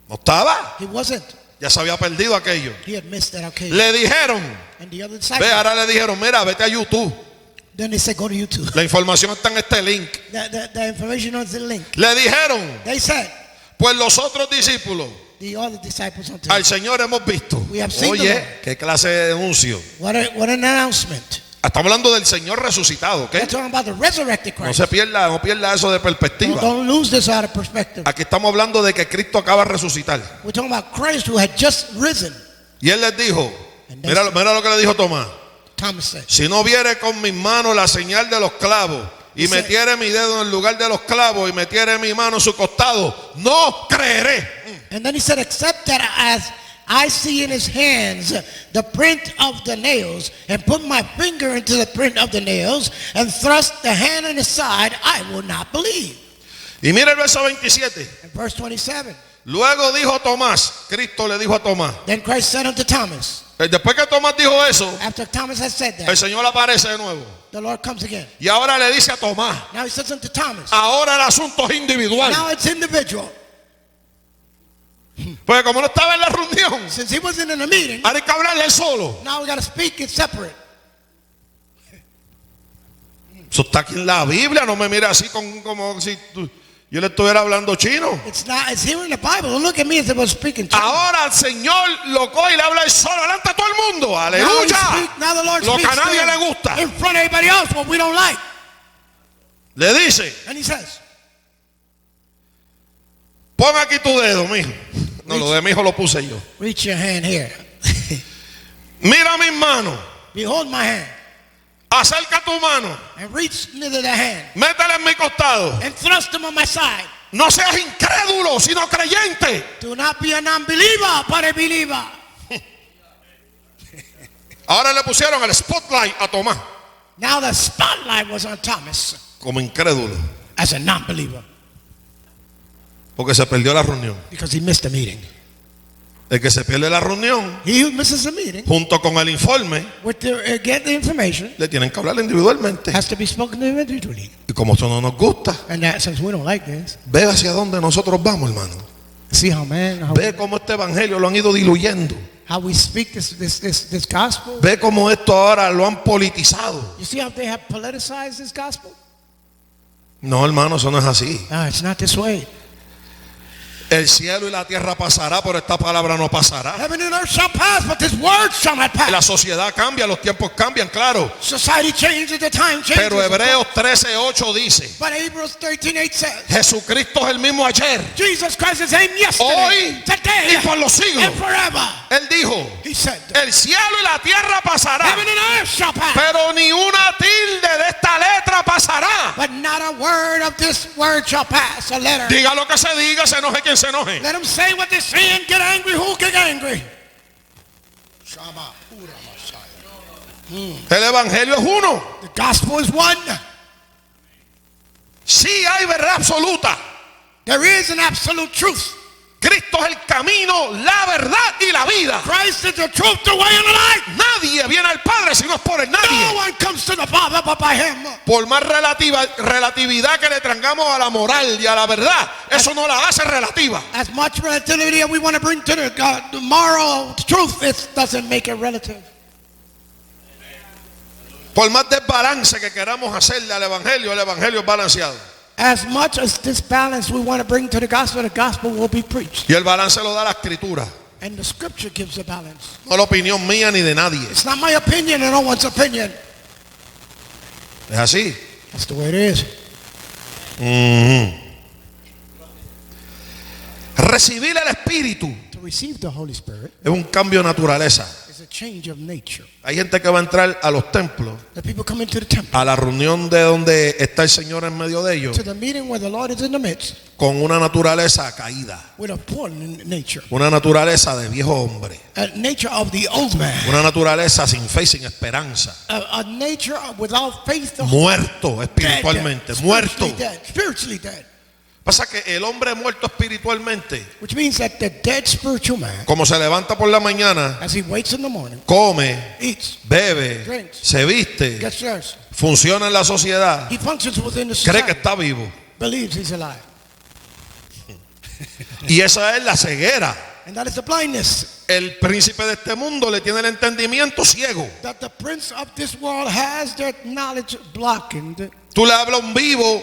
No estaba, He wasn't. ya se había perdido aquello. He had missed that occasion. Le dijeron, And the other ve, disciples, ahora le dijeron, mira, vete a YouTube. Then they said, go to YouTube. La información está en este link. The information on the link. Le dijeron, They said, pues los otros discípulos the other disciples on al TV. Señor hemos visto. We have seen the Oye, Lord. qué clase de anuncio. What an announcement. Estamos hablando del Señor resucitado, ¿ok? We're talking about the resurrected No Christ. se pierda, no pierda eso de perspectiva. Don't lose this out of perspective. Aquí estamos hablando de que Cristo acaba de resucitar. We're talking about Christ who had just risen. Y él les dijo, mira lo que le dijo Tomás. Thomas said, Si no viere con mis manos la señal de los clavos y Dice- metiere mi dedo en el lugar de los clavos y metiere mi mano en su costado, no creeré. and then he said, except that as I see in his hands the print of the nails, and put my finger into the print of the nails, and thrust the hand in his side, I will not believe. Y mira el verso 27. In verse 27, Luego dijo Tomás, Cristo le dijo a Tomás. then Christ said unto Thomas, Después que Tomás dijo eso, after Thomas had said el that, Señor aparece de nuevo. the Lord comes again. Y ahora le dice a Tomás, Now he says unto Thomas, ahora el asunto es individual. now it's individual. Porque como no estaba en la reunión, Since he wasn't in a meeting, hay que hablarle él solo. now we got to speak it separate. Eso está aquí en la Biblia, no me mire así como si yo le estuviera hablando chino. It's here in the Bible. Don't look at me as if I was speaking to you. Ahora el Señor lo coge y le habla él solo delante de todo el mundo. Aleluya. Now the Lord Lo que a speaks to nadie him le gusta. in front of everybody else what we don't like. Le dice, And he says, pon aquí tu dedo, mijo. No, lo de mi hijo lo puse yo. reach your hand here. Mira mis manos. Behold my hand. Acerca tu mano. And reach neither the hand. Métela en mi costado. And thrust them on my side. No seas incrédulo, sino creyente. Do not be a non-believer, but a believer. Ahora le pusieron el spotlight a Tomás Now the spotlight was on Thomas como incrédulo. as a non-believer Porque se perdió la reunión. because he missed the meeting. El que se pierde la reunión, He who misses the meeting junto con el informe, with the, get the information le tienen que hablar individualmente. has to be spoken to individually. Y como eso no nos gusta, And that since we don't like this, ve hacia dónde nosotros vamos, hermano. see how Ve cómo este evangelio lo han ido diluyendo. how we speak this gospel. Ve cómo esto ahora lo han politizado. You see how they have politicized this gospel? No, hermano, eso no es así. No, it's not this way. El cielo y la tierra pasará, pero esta palabra no pasará. Heaven and earth shall pass, but this word shall not La pass. sociedad cambia, los tiempos cambian, claro. Society changes, the time changes. Pero Hebreos 13:8 dice, But Hebrews 13:8 says, Jesucristo es el mismo ayer, Jesus Christ is the same yesterday, hoy today, y por los siglos. and forever. Él dijo, He said, el cielo y la tierra pasará, heaven and earth shall pass, pero ni una tilde de esta letra pasará. but not a word of this word shall pass. A letter. Diga lo que se diga, se enoje quien se enoje. Let them say what they say and get angry. Who get angry? El evangelio es uno. The gospel is one. Sí hay verdad absoluta. There is an absolute truth. Cristo es el camino, la verdad y la vida. Christ is the truth, the way, and the light. Nadie viene al Padre si no es por él. No Nadie. one comes to the Father but by him. Por más relatividad que le traigamos a la moral y a la verdad, eso no la hace relativa. As much relativity as we want to bring to the moral truth, it doesn't make it relative. Por más desbalance que queramos hacerle al evangelio, el evangelio es balanceado. As much as this balance we want to bring to the gospel will be preached. Y el balance lo da la escritura. And the scripture gives the balance. No la opinión mía ni de nadie. It's not my opinion and no one's opinion. Es así. That's the way it is. Recibir el Espíritu To receive the Holy Spirit es un cambio de naturaleza. is a change of nature. Hay gente que va a entrar a los templos, The people come into the temple, a la reunión de donde está el Señor en medio de ellos, to the meeting where the Lord is in the midst, con una naturaleza caída, with a fallen nature. una naturaleza de viejo hombre, A nature of the old man. una naturaleza sin fe y sin esperanza, A nature without faith. muerto espiritualmente, muerto. Spiritually dead. Pasa que el hombre muerto espiritualmente, Which means that the dead spiritual man, como se levanta por la mañana, as he wakes in the morning, come, eats, bebe, Drinks. se viste, gets dressed, funciona en la sociedad, he functions within the cree que society, está vivo. believes he's alive. Y esa es la ceguera And that is the blindness El príncipe de este mundo le tiene el entendimiento ciego. that the prince of this world has their knowledge blockened. Tú le hablas a un vivo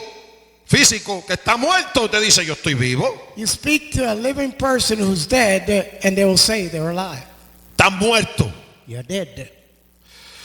físico que está muerto, te dice yo estoy vivo. You speak to a living person who's dead, and they will say they're alive. Estás muerto. You're dead.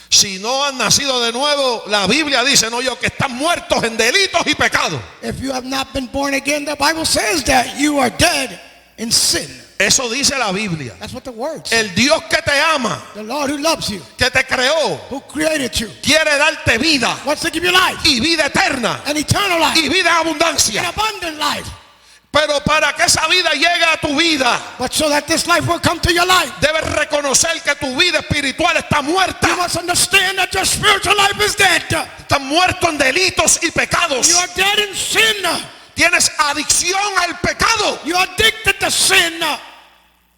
Si no han nacido de nuevo, la Biblia dice, no yo, que están muertos en delitos y pecados. If you have not been born again, the Bible says that you are dead in sin. Eso dice la Biblia. That's what the word says. El Dios que te ama, The Lord who loves you, que te creó, who created you, quiere darte vida wants to give you life, y vida eterna an eternal life, y vida en an abundancia. abundant life. Pero para que esa vida llegue a tu vida, But so that this life will come to your life, debes reconocer que tu vida espiritual está muerta. you must understand that your spiritual life is dead. Estás muerto en delitos y pecados. You are dead in sin. Tienes adicción al pecado. You are addicted to sin.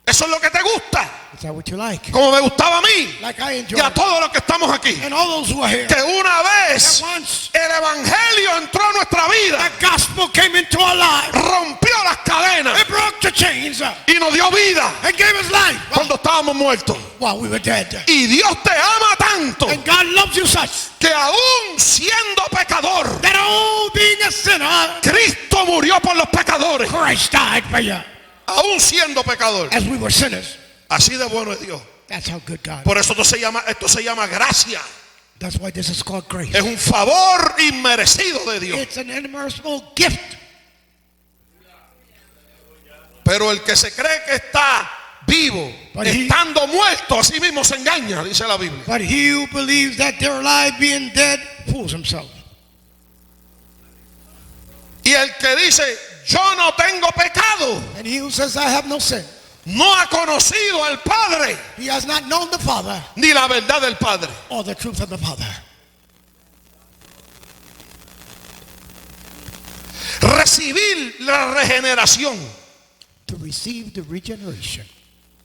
Eso es lo que te gusta. Is that what you like? Como me gustaba a mí Like I enjoy y a todos los que estamos aquí. and all those who are here. Que una vez That once el evangelio entró a nuestra vida, the gospel came into our lives, rompió las cadenas it broke the chains y nos dio vida and gave us life cuando estábamos muertos. while we were dead. Y Dios te ama tanto And God loves you such que aún siendo pecador, that all being a sinner, Cristo murió por los pecadores. Christ died for you. Aún siendo pecador. As we were sinners. Así de bueno es Dios. That's how good God is. Por eso esto se llama gracia. That's why this is called grace. Es un favor inmerecido de Dios. It's an immeasurable gift. Pero el que se cree que está vivo, But he- estando muerto, así mismo se engaña, dice la Biblia. But he who believes that they're alive being dead fools himself. Y el que dice, yo no tengo pecado, And he who says, I have no sin, no ha conocido al Padre, he has not known the Father ni la verdad del Padre. or the truth of the Father. Recibir la regeneración, To receive the regeneration,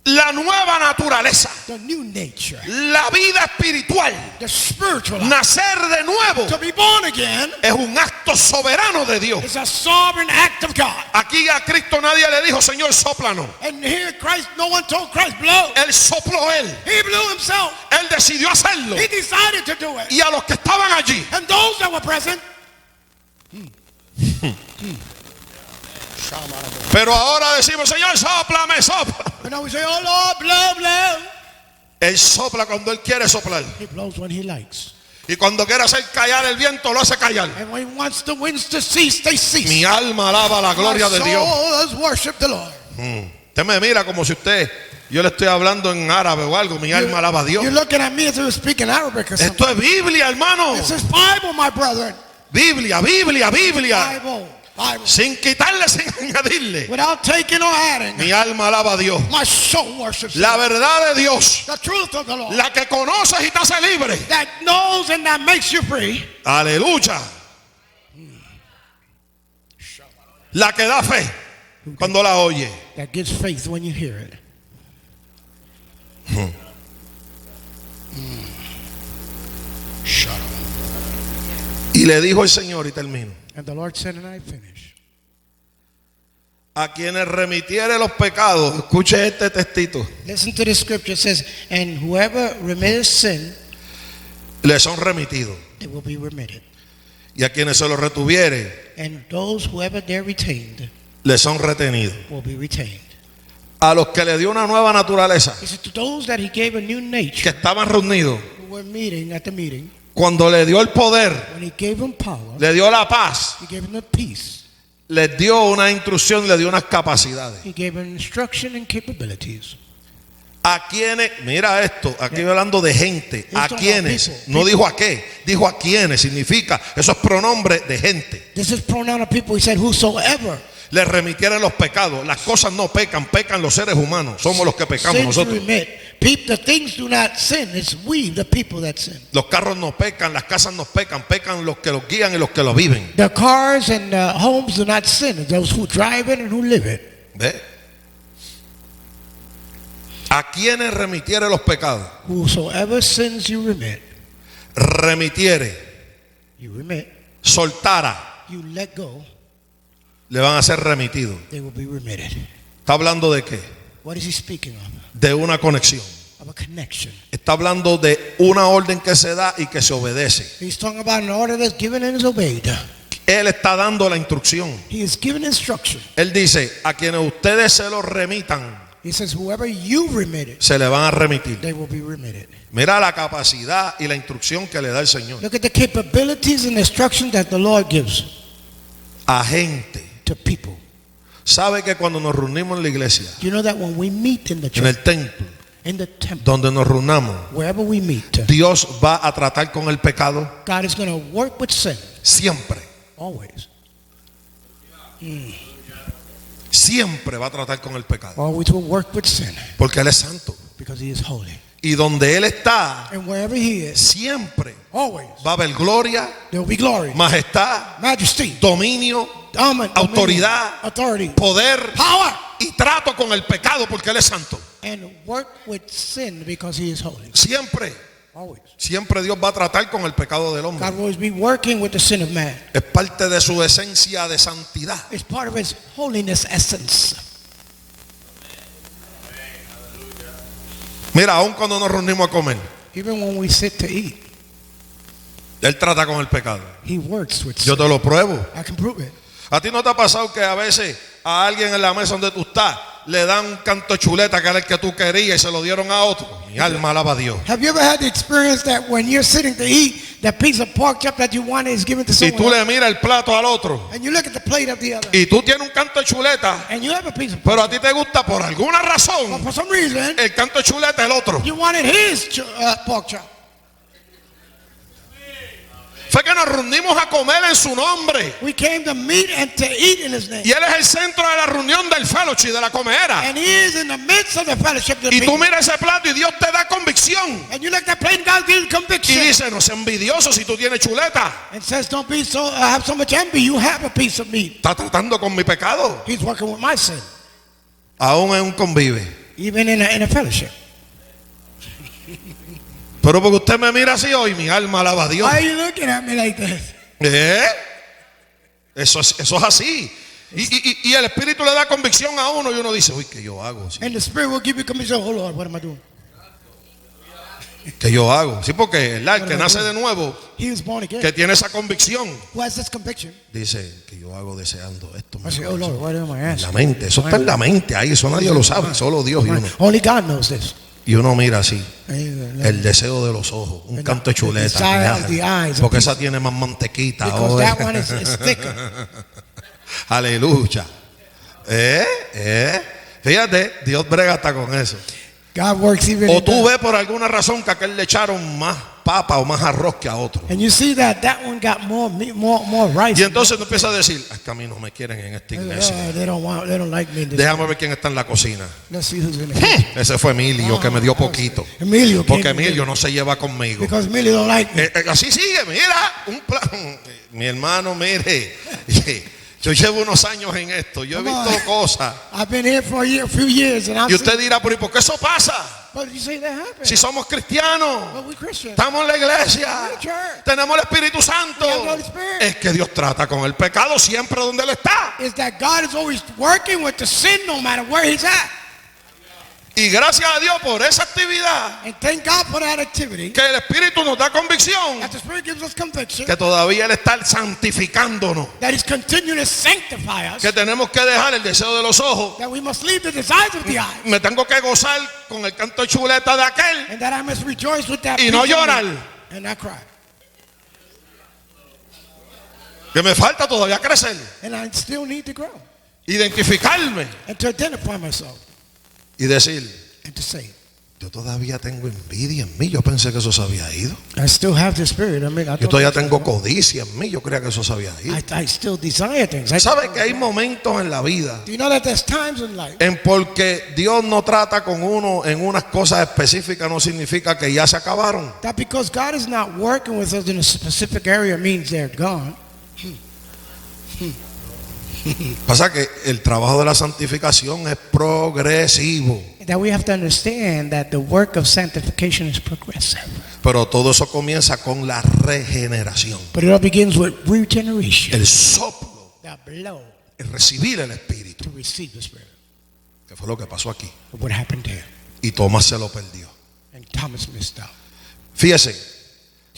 la nueva naturaleza, the new nature, la vida espiritual, the spiritual life, nacer de nuevo, to be born again es un acto soberano de Dios. is a sovereign act of God. Aquí a Cristo nadie le dijo, Señor, sóplanos. And here Christ, no one told Christ, blow. Él sopló él. He blew himself. Él decidió hacerlo. He decided to do it. Y a los que estaban allí, And those that were present, pero ahora decimos, Señor, sóplame, sopla. and now we say, oh Lord, blow, blow. Él sopla cuando Él quiere soplar. He blows when he likes. Y cuando quiere hacer callar el viento, lo hace callar. And when he wants the winds to cease, they cease. Mi alma alaba la gloria de My Dios. soul does worship the Lord. Usted me mira como si yo le estoy hablando en árabe o algo. Mi alma alaba a Dios. You're looking at me as if you're speaking Arabic or something. Esto es Biblia, hermano. This is Bible, my brethren. Biblia, Biblia, Biblia. Bible, Bible. Sin quitarle, sin añadirle. Without taking or adding. Mi alma alaba a Dios. My soul worships La Him. verdad de Dios, The truth of the Lord. la que conoces y te hace libre. That knows and that makes you free. Aleluya. La que da fe cuando la oye. That gives faith when you hear it. Shut up. Y le dijo el Señor, y termino, And the Lord said, and I finish. a quienes remitiere los pecados, escuche este textito, Listen to the scripture. It says, and whoever remitteth sin, le son remitidos. it will be remitted. Y a quienes se los retuviere, And those whoever they're retained le son retenidos. will be retained. A los que le dio una nueva naturaleza, He said, to those that he gave a new que nature, estaban reunidos, who were meeting at the meeting, cuando le dio el poder, when he gave them power, le dio la paz, he gave them the peace. les dio una instrucción, le dio unas capacidades. He gave them instruction and capabilities. A quienes, mira esto, aquí hablando de gente, a Esto no, quienes, people, no dijo a qué, dijo a quienes, significa, eso es pronombre de gente. This is pronoun of people. He said, whosoever. Le remitieran los pecados. Las cosas no pecan, pecan los seres humanos. Somos los que pecamos Sins nosotros. remit. The things do not sin. It's we, the people, that sin. Los carros no pecan, las casas no pecan, pecan los que los guían y los que los viven. The cars and the homes do not sin. It's those who drive it and who live it. ¿Ve? A quienes remitiere los pecados, Whosoever sins you remit. remitiere, You remit. soltara, You let go. le van a ser remitidos. They will be remitted. ¿Está hablando de qué? What is he speaking of? de una conexión. Of a connection. Está hablando de una orden que se da y que se obedece. He's talking about an order that's given and is obeyed. Él está dando la instrucción. He is giving instruction. Él dice, a quienes ustedes se lo remitan, He says, whoever you remitted, se le van a remitir. they will be remitted. Mira la capacidad y la instrucción que le da el Señor Look at the capabilities and instruction that the Lord gives a gente. to people. Sabe que cuando nos reunimos en la iglesia, You know that when we meet in the en church, el templo, in the temple, donde nos reunamos, wherever we meet, Dios va a tratar con el pecado God is going to work with sin, siempre. always. Siempre va a tratar con el pecado. Always will work with sin, Porque Él es santo. because he is holy. Y donde Él está, And wherever he is, siempre always, va a haber gloria, there will be glory, majestad, majesty, dominio, dominion, autoridad, authority, poder power, y trato con el pecado porque Él es santo. and work with sin because he is holy. Siempre, Always. siempre Dios va a tratar con el pecado del hombre. God will always be working with the sin of man. Es parte de su esencia de santidad. It's part of his holiness essence. Mira, aun cuando nos reunimos a comer, Even when we sit to eat, Él trata con el pecado. he works with Yo sin. te lo pruebo. I can prove it. ¿A ti no te ha pasado que a veces a alguien en la mesa donde tú estás le dan un canto de chuleta que era el que tú querías y se lo dieron a otro? Mi alma alaba a Dios. Have you ever had the experience that when you're sitting to eat, that piece of pork chop that you wanted is given to Y tú someone else, le miras el plato al otro and you look at the plate of the other, y tú tienes un canto de chuleta, and you have a piece of pork, pero a ti te gusta por alguna but razón for some reason, el canto de chuleta el otro. you wanted his pork chop. Fue que nos reunimos a comer en su nombre We came to meet and to eat in his name. y Él es el centro de la reunión del fellowship, de la comedera. And he is in the midst of the fellowship of the Y tú people. miras ese plato y Dios te da convicción And you look at that plate and God gives you y conviction. dice, no seas envidioso si tú tienes chuleta. And says, don't be so, have so much envy. You have a piece of meat. Está tratando con mi pecado. He's working with my sin. Aún en un convive. Even in a fellowship. Pero porque usted me mira así hoy, mi alma alaba a Dios. Why are you looking at me like this? Eso es así. Y el Espíritu le da convicción a uno y uno dice, uy, ¿qué yo hago? Sí, And the Spirit will give you conviction. Oh Lord, what am I doing? ¿qué yo hago? Sí, porque el que nace de nuevo, He was born again. que tiene esa convicción, Who has this conviction? dice, ¿qué yo hago deseando esto? I say, oh Lord, what am I En la asking? mente, eso está en la mente, ahí eso nadie lo sabe, solo Dios Only God knows this. y uno mira así, Because el deseo de los ojos, un canto de the chuleta, desire of the eyes, porque esa tiene más mantequita. that one is thicker. Aleluya. Fíjate, Dios brega hasta con eso. God works even O in tú that. ves por alguna razón que a aquel le echaron más papa o más arroz que a otro. And you see that one got more meat, more rice. Y entonces tú empiezas a decir, es que a mí no me quieren en esta iglesia. They don't like me. in this. Déjame ver quién está en la cocina. Let's see who's in the Ese fue Emilio, que me dio poquito. Emilio. Porque came to Emilio me no se lleva conmigo. Because Emilio don't like me. Así sigue, mira, un plan. Mi hermano, mire, yo llevo unos años en esto, yo he Come visto on. cosas. I've been here for a few years, and I've Y usted seen. dirá, pero ¿y por qué eso pasa? But you say that happened. Si somos cristianos, But we Christians. estamos en la iglesia, Church. tenemos el Espíritu Santo. We have the Holy Spirit. Es que Dios trata con el pecado siempre donde Él está. Is that God is always working with the sin, no matter where He's at. Y gracias a Dios por esa actividad, And thank God for that activity. que el Espíritu nos da convicción, That the Spirit gives us conviction. que todavía Él está santificándonos, That He's continuing to sanctify us. que tenemos que dejar el deseo de los ojos. That we must leave the desires of the eyes. Me tengo que gozar con el canto de chuleta de aquel And that I must rejoice with that. y no piece of llorar, meat and not cry. que me falta todavía crecer, And I still need to grow. identificarme And to identify myself. y decir, And to say, yo todavía tengo envidia en mí, yo pensé que eso se había ido. I still have the Spirit. I mean, Yo todavía tengo codicia en mí, yo creía que eso se había ido. I still desire things. ¿Sabe que hay momentos en la vida Do you know that there's times in life en porque Dios no trata con uno en unas cosas específicas no significa que ya se acabaron? that because God is not working with us in a specific area means they're gone? Pasa que el trabajo de la santificación es progresivo, That we have to understand that the work of sanctification is progressive. pero todo eso comienza con la regeneración, But it all begins with regeneration. el soplo, The blow el recibir el Espíritu. to receive the Spirit. Que fue lo que pasó aquí. What happened there? Y Tomás se lo perdió. And Thomas missed out. Fíjese,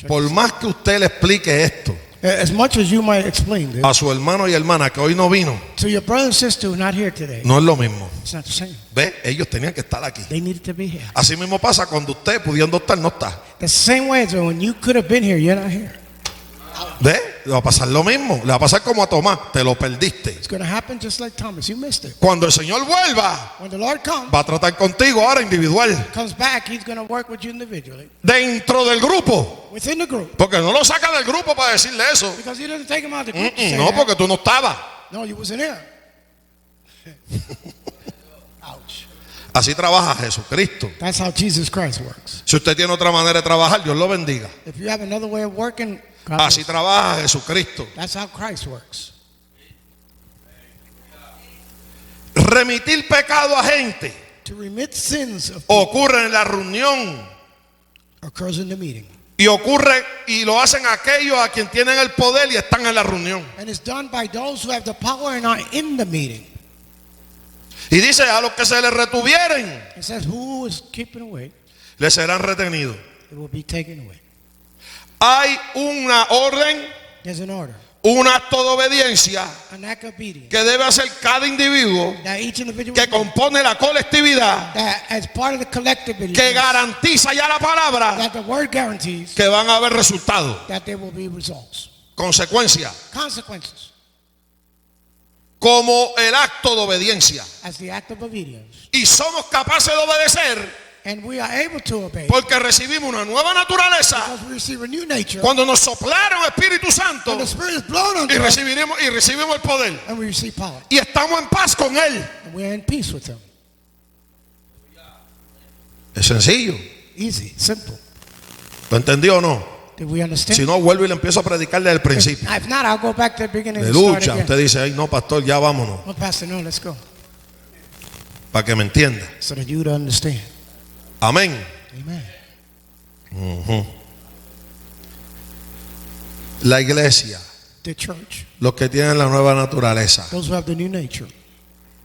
por más que usted le explique esto As much as you might explain this a su hermano y hermana que hoy no vino, to your brother and sister who are not here today, no es lo mismo. it's not the same. ¿Ve? Ellos tenían que estar aquí. They needed to be here. Así mismo pasa cuando usted, pudiendo estar, no está. The same way as when you could have been here, you're not here. ¿Ve? Le va a pasar lo mismo. Le va a pasar como a Tomás. Te lo perdiste. It's going to happen just like Thomas. You missed it. Cuando el Señor vuelva, When the Lord comes, va a tratar contigo ahora individual. comes back, He's going to work with you individually Dentro del grupo. within the group. Porque no lo saca del grupo para decirle eso. Because He doesn't take him out of the group. to say No, that. porque tú no estabas. No, you wasn't here. Ouch. Así trabaja Jesucristo. That's how Jesus Christ works. Si usted tiene otra manera de trabajar, Dios lo bendiga. If you have another way of working, God Así bless. trabaja Jesucristo. That's how Christ works. Remitir pecado a gente To remit sins of ocurre en la reunión occurs in the meeting. y ocurre y lo hacen aquellos a quien tienen el poder y están en la reunión. And it's done by those who have the power and are in the meeting. Y dice, a los que se les retuvieren, It says, who is keeping away, les serán retenidos. it will be taken away. Hay una orden, There's an order, un acto de obediencia an act of obedience que debe hacer cada individuo that each individual que compone la colectividad, that as part of the collective que belief, garantiza ya la palabra that the word guarantees que van a haber resultados, that there will be results, consecuencias, consequences, como el acto de obediencia. as the act of obedience. Y somos capaces de obedecer And we are able to obey porque recibimos una nueva naturaleza because we receive a new nature. cuando nos soplaron Espíritu Santo When the Spirit is blown on y us recibimos el poder and we receive power. y estamos en paz con Él. And we are in peace with Him. Es sencillo. Easy, simple. ¿Lo entendió o no? Did we understand? Si no, vuelvo y le empiezo a predicar desde el principio. If not, I'll go back to the beginning De and start lucha. again. Usted dice, ay no, pastor, ya vámonos. Oh, Pastor, no, let's go. Para que me entienda. So that you would understand. Amén. Amen. La iglesia, The church, los que tienen la nueva naturaleza, those who have the new nature,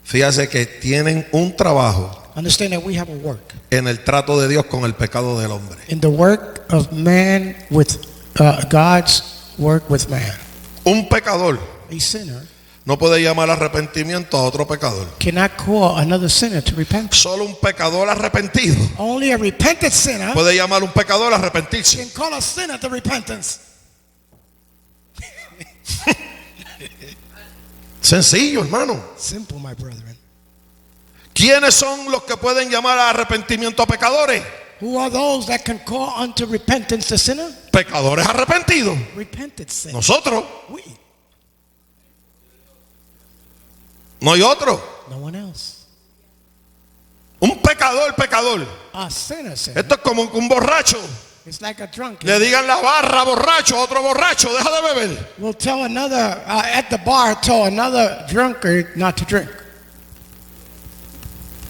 fíjate que tienen un trabajo understand that we have a work. en el trato de Dios con el pecado del hombre. In the work of man with God's work with man. Un pecador A sinner no puede llamar arrepentimiento a otro pecador. cannot call another sinner to repent. Solo un pecador arrepentido Only a repentant sinner puede llamar a un pecador a arrepentirse. can call a sinner to repentance. Sencillo, hermano. Simple, my brethren. ¿Quiénes son los que pueden llamar a arrepentimiento a pecadores? Who are those that can call unto repentance the sinner? Pecadores arrepentidos. Repentant sinner. Nosotros. We. No hay otro. No one else. Un pecador. A sinner, sinner. Esto es como un borracho. It's like a drunkard. Le digan la barra borracho a otro borracho, deja de beber. Will tell another at the bar, tell another drunkard not to drink.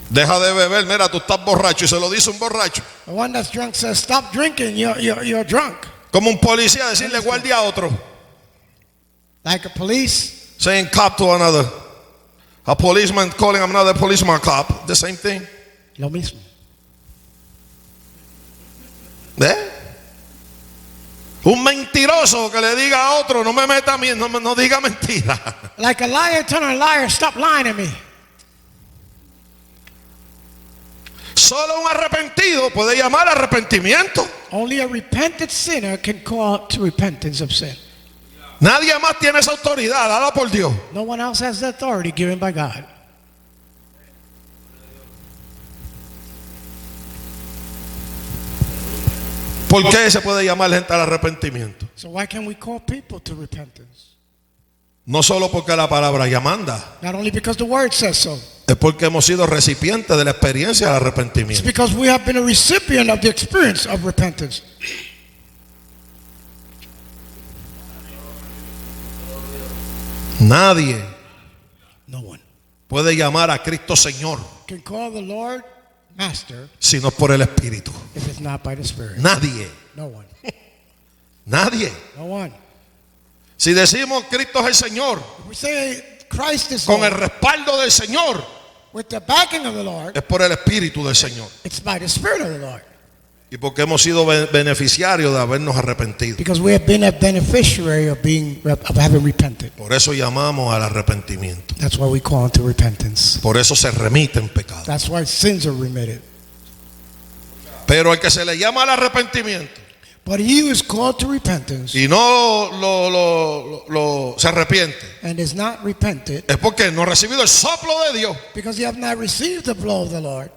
Deja de beber, mira, tú estás borracho y se lo dice un borracho. The one that's drunk says, "Stop drinking. You're drunk." Como un policía decirle guardia a otro. Like a police, Saying cop to another. A policeman calling another policeman cop. The same thing. lo mismo. ¿Ve? Un mentiroso que le diga a otro, no me meta a mí, no diga mentira. Like a liar telling a liar, "Stop lying to me." Solo un arrepentido puede llamar arrepentimiento. Only a repentant sinner can call to repentance of sin. Nadie más tiene esa autoridad, dada por Dios. No one else has the authority given by God. ¿Por qué se puede llamar gente al arrepentimiento? So why can't we call people to repentance? No solo porque la palabra ya manda, Not only because the word says so. es porque hemos sido recipientes de la experiencia del It's arrepentimiento. because we have been a recipient of the experience of repentance. Nadie No one puede llamar a Cristo Señor can call the Lord Master si no es por el Espíritu. if it's not by the Spirit. Nadie, No one. nadie. No one. Si decimos Cristo es el Señor, If we say Christ is con el Lord, respaldo del Señor, with the backing of the Lord, es por el Espíritu del Señor. it's by the Spirit of the Lord. Y porque hemos sido beneficiarios de habernos arrepentido. Because we have been a beneficiary of having repented. Por eso llamamos al arrepentimiento. That's why we call to repentance. Por eso se remiten pecados. That's why sins are remitted. Pero al que se le llama al arrepentimiento But he who is called to repentance y no se arrepiente, and is not repented, es porque no ha recibido el soplo de Dios. because you have not received the blow of the Lord.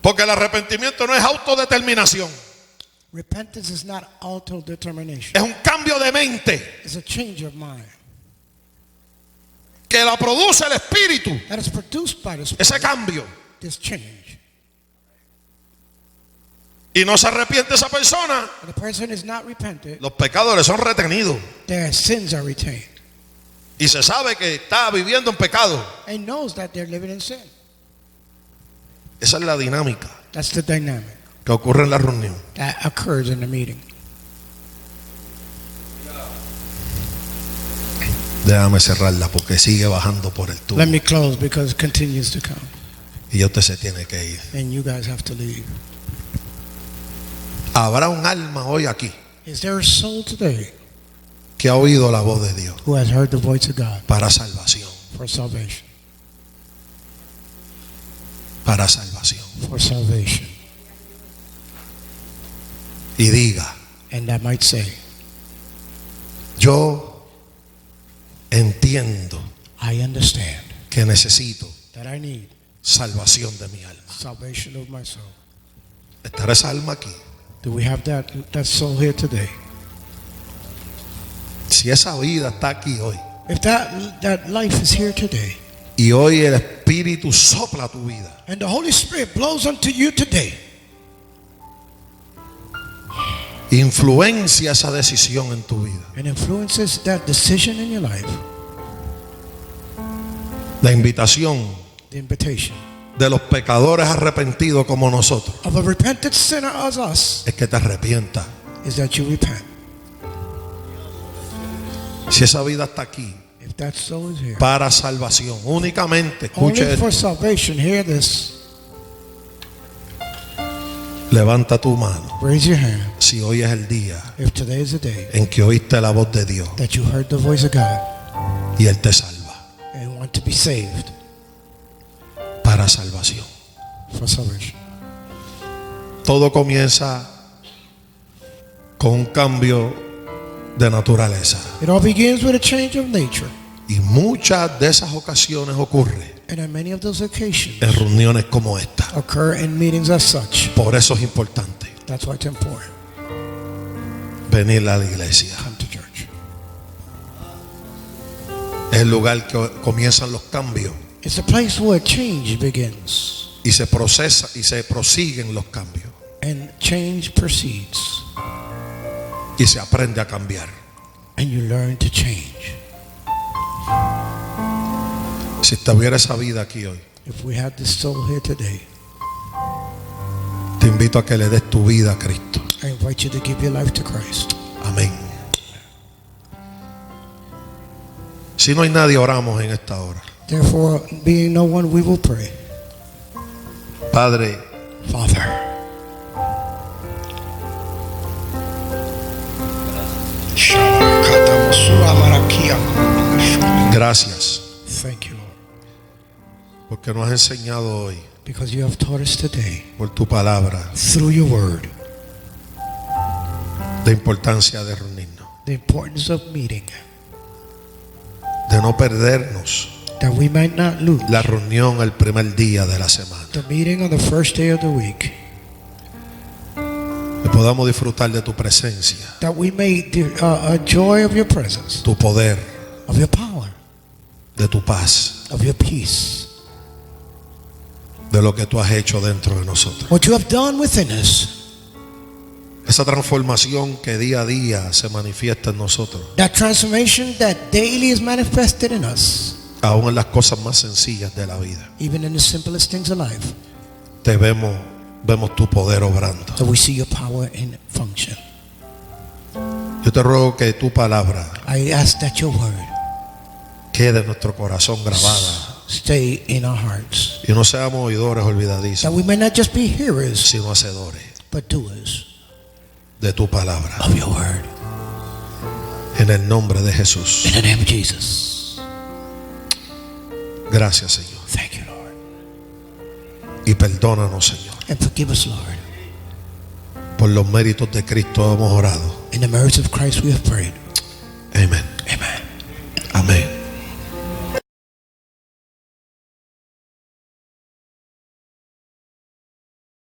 Porque el arrepentimiento no es autodeterminación, Repentance is not autodetermination. es un cambio de mente It's a change of mind. que la produce el Espíritu, That is produced by the Spirit, ese cambio. this change. Y no se arrepiente esa persona, When the person is not repented, los pecados le son retenidos. their sins are retained. Y se sabe que está viviendo en pecado. And knows that they're living in sin. Esa es la dinámica That's the dynamic que ocurre en la reunión. that occurs in the meeting. Déjame cerrarla porque sigue bajando por el tubo. Let me close because it continues to come. Y ya usted se tiene que ir. And you guys have to leave. Habrá un alma hoy aquí Is there a soul today que ha oído la voz de Dios who has heard the voice of God para salvación. for salvation? Para salvación. For salvation. Y diga, And that might say, yo entiendo I understand que necesito that I need salvación de mi alma. salvation of my soul. ¿Estará esa alma aquí? Do we have that soul here today? Si esa vida está aquí hoy If that life is here today, y hoy el Espíritu sopla tu vida, and the Holy Spirit blows unto you today, influencia esa decisión en tu vida. and influences that decision in your life, La invitación the invitation de los pecadores arrepentidos como nosotros of a repentant sinner as us es que te arrepientas. is that you repent. Si esa vida está aquí If that soul is here, para salvación, únicamente, escuche only for esto, salvation, hear this. levanta tu mano Raise your hand si hoy es el día if today is the day en que oíste la voz de Dios that you heard the voice of God y Él te salva and want to be saved para salvación. for salvation. Todo comienza con un cambio de naturaleza It all begins with a change of nature, y muchas de esas ocasiones ocurre and on many of those occasions en reuniones como esta. occur in meetings as such. Por eso es importante That's why it's important. venir a la iglesia. Come to church. Es el lugar que comienzan los cambios It's a place where change begins y se procesa y se prosiguen los cambios and change proceeds y se aprende a cambiar. and you learn to change. Si estuviera esa vida aquí hoy, If we had this soul here today, te invito a que le des tu vida a Cristo. I invite you to give your life to Christ. Amén. Si no hay nadie, oramos en esta hora. Therefore, being no one, we will pray. Padre, Father, gracias thank you, Lord, porque nos has enseñado hoy because you have taught us today por tu palabra through your word la importancia de reunirnos, the importance of meeting, de no perdernos that we might not lose la reunión el primer día de la semana, the meeting on the first day of the week, que podamos disfrutar de tu presencia, that we may a joy of your presence, tu poder, of your power, de tu paz, of your peace, de lo que tú has hecho dentro de nosotros. what you have done within us, Esa transformación que día a día se manifiesta en nosotros, that transformation that daily is manifested in us, aún en las cosas más sencillas de la vida. even in the simplest things of life, Te vemos tu poder obrando. that we see your power in function. Yo te ruego que tu palabra I ask that your word quede en nuestro corazón grabada stay in our hearts. Y no seamos oidores olvidadizos, That we may not just be hearers, sino hacedores but doers de tu palabra. of your word. En el nombre de Jesús. In the name of Jesus. Gracias, Señor. Thank you, Lord. Y perdónanos, Señor. And forgive us, Lord. Por los méritos de Cristo hemos orado. In the merits of Christ we have prayed. Amén.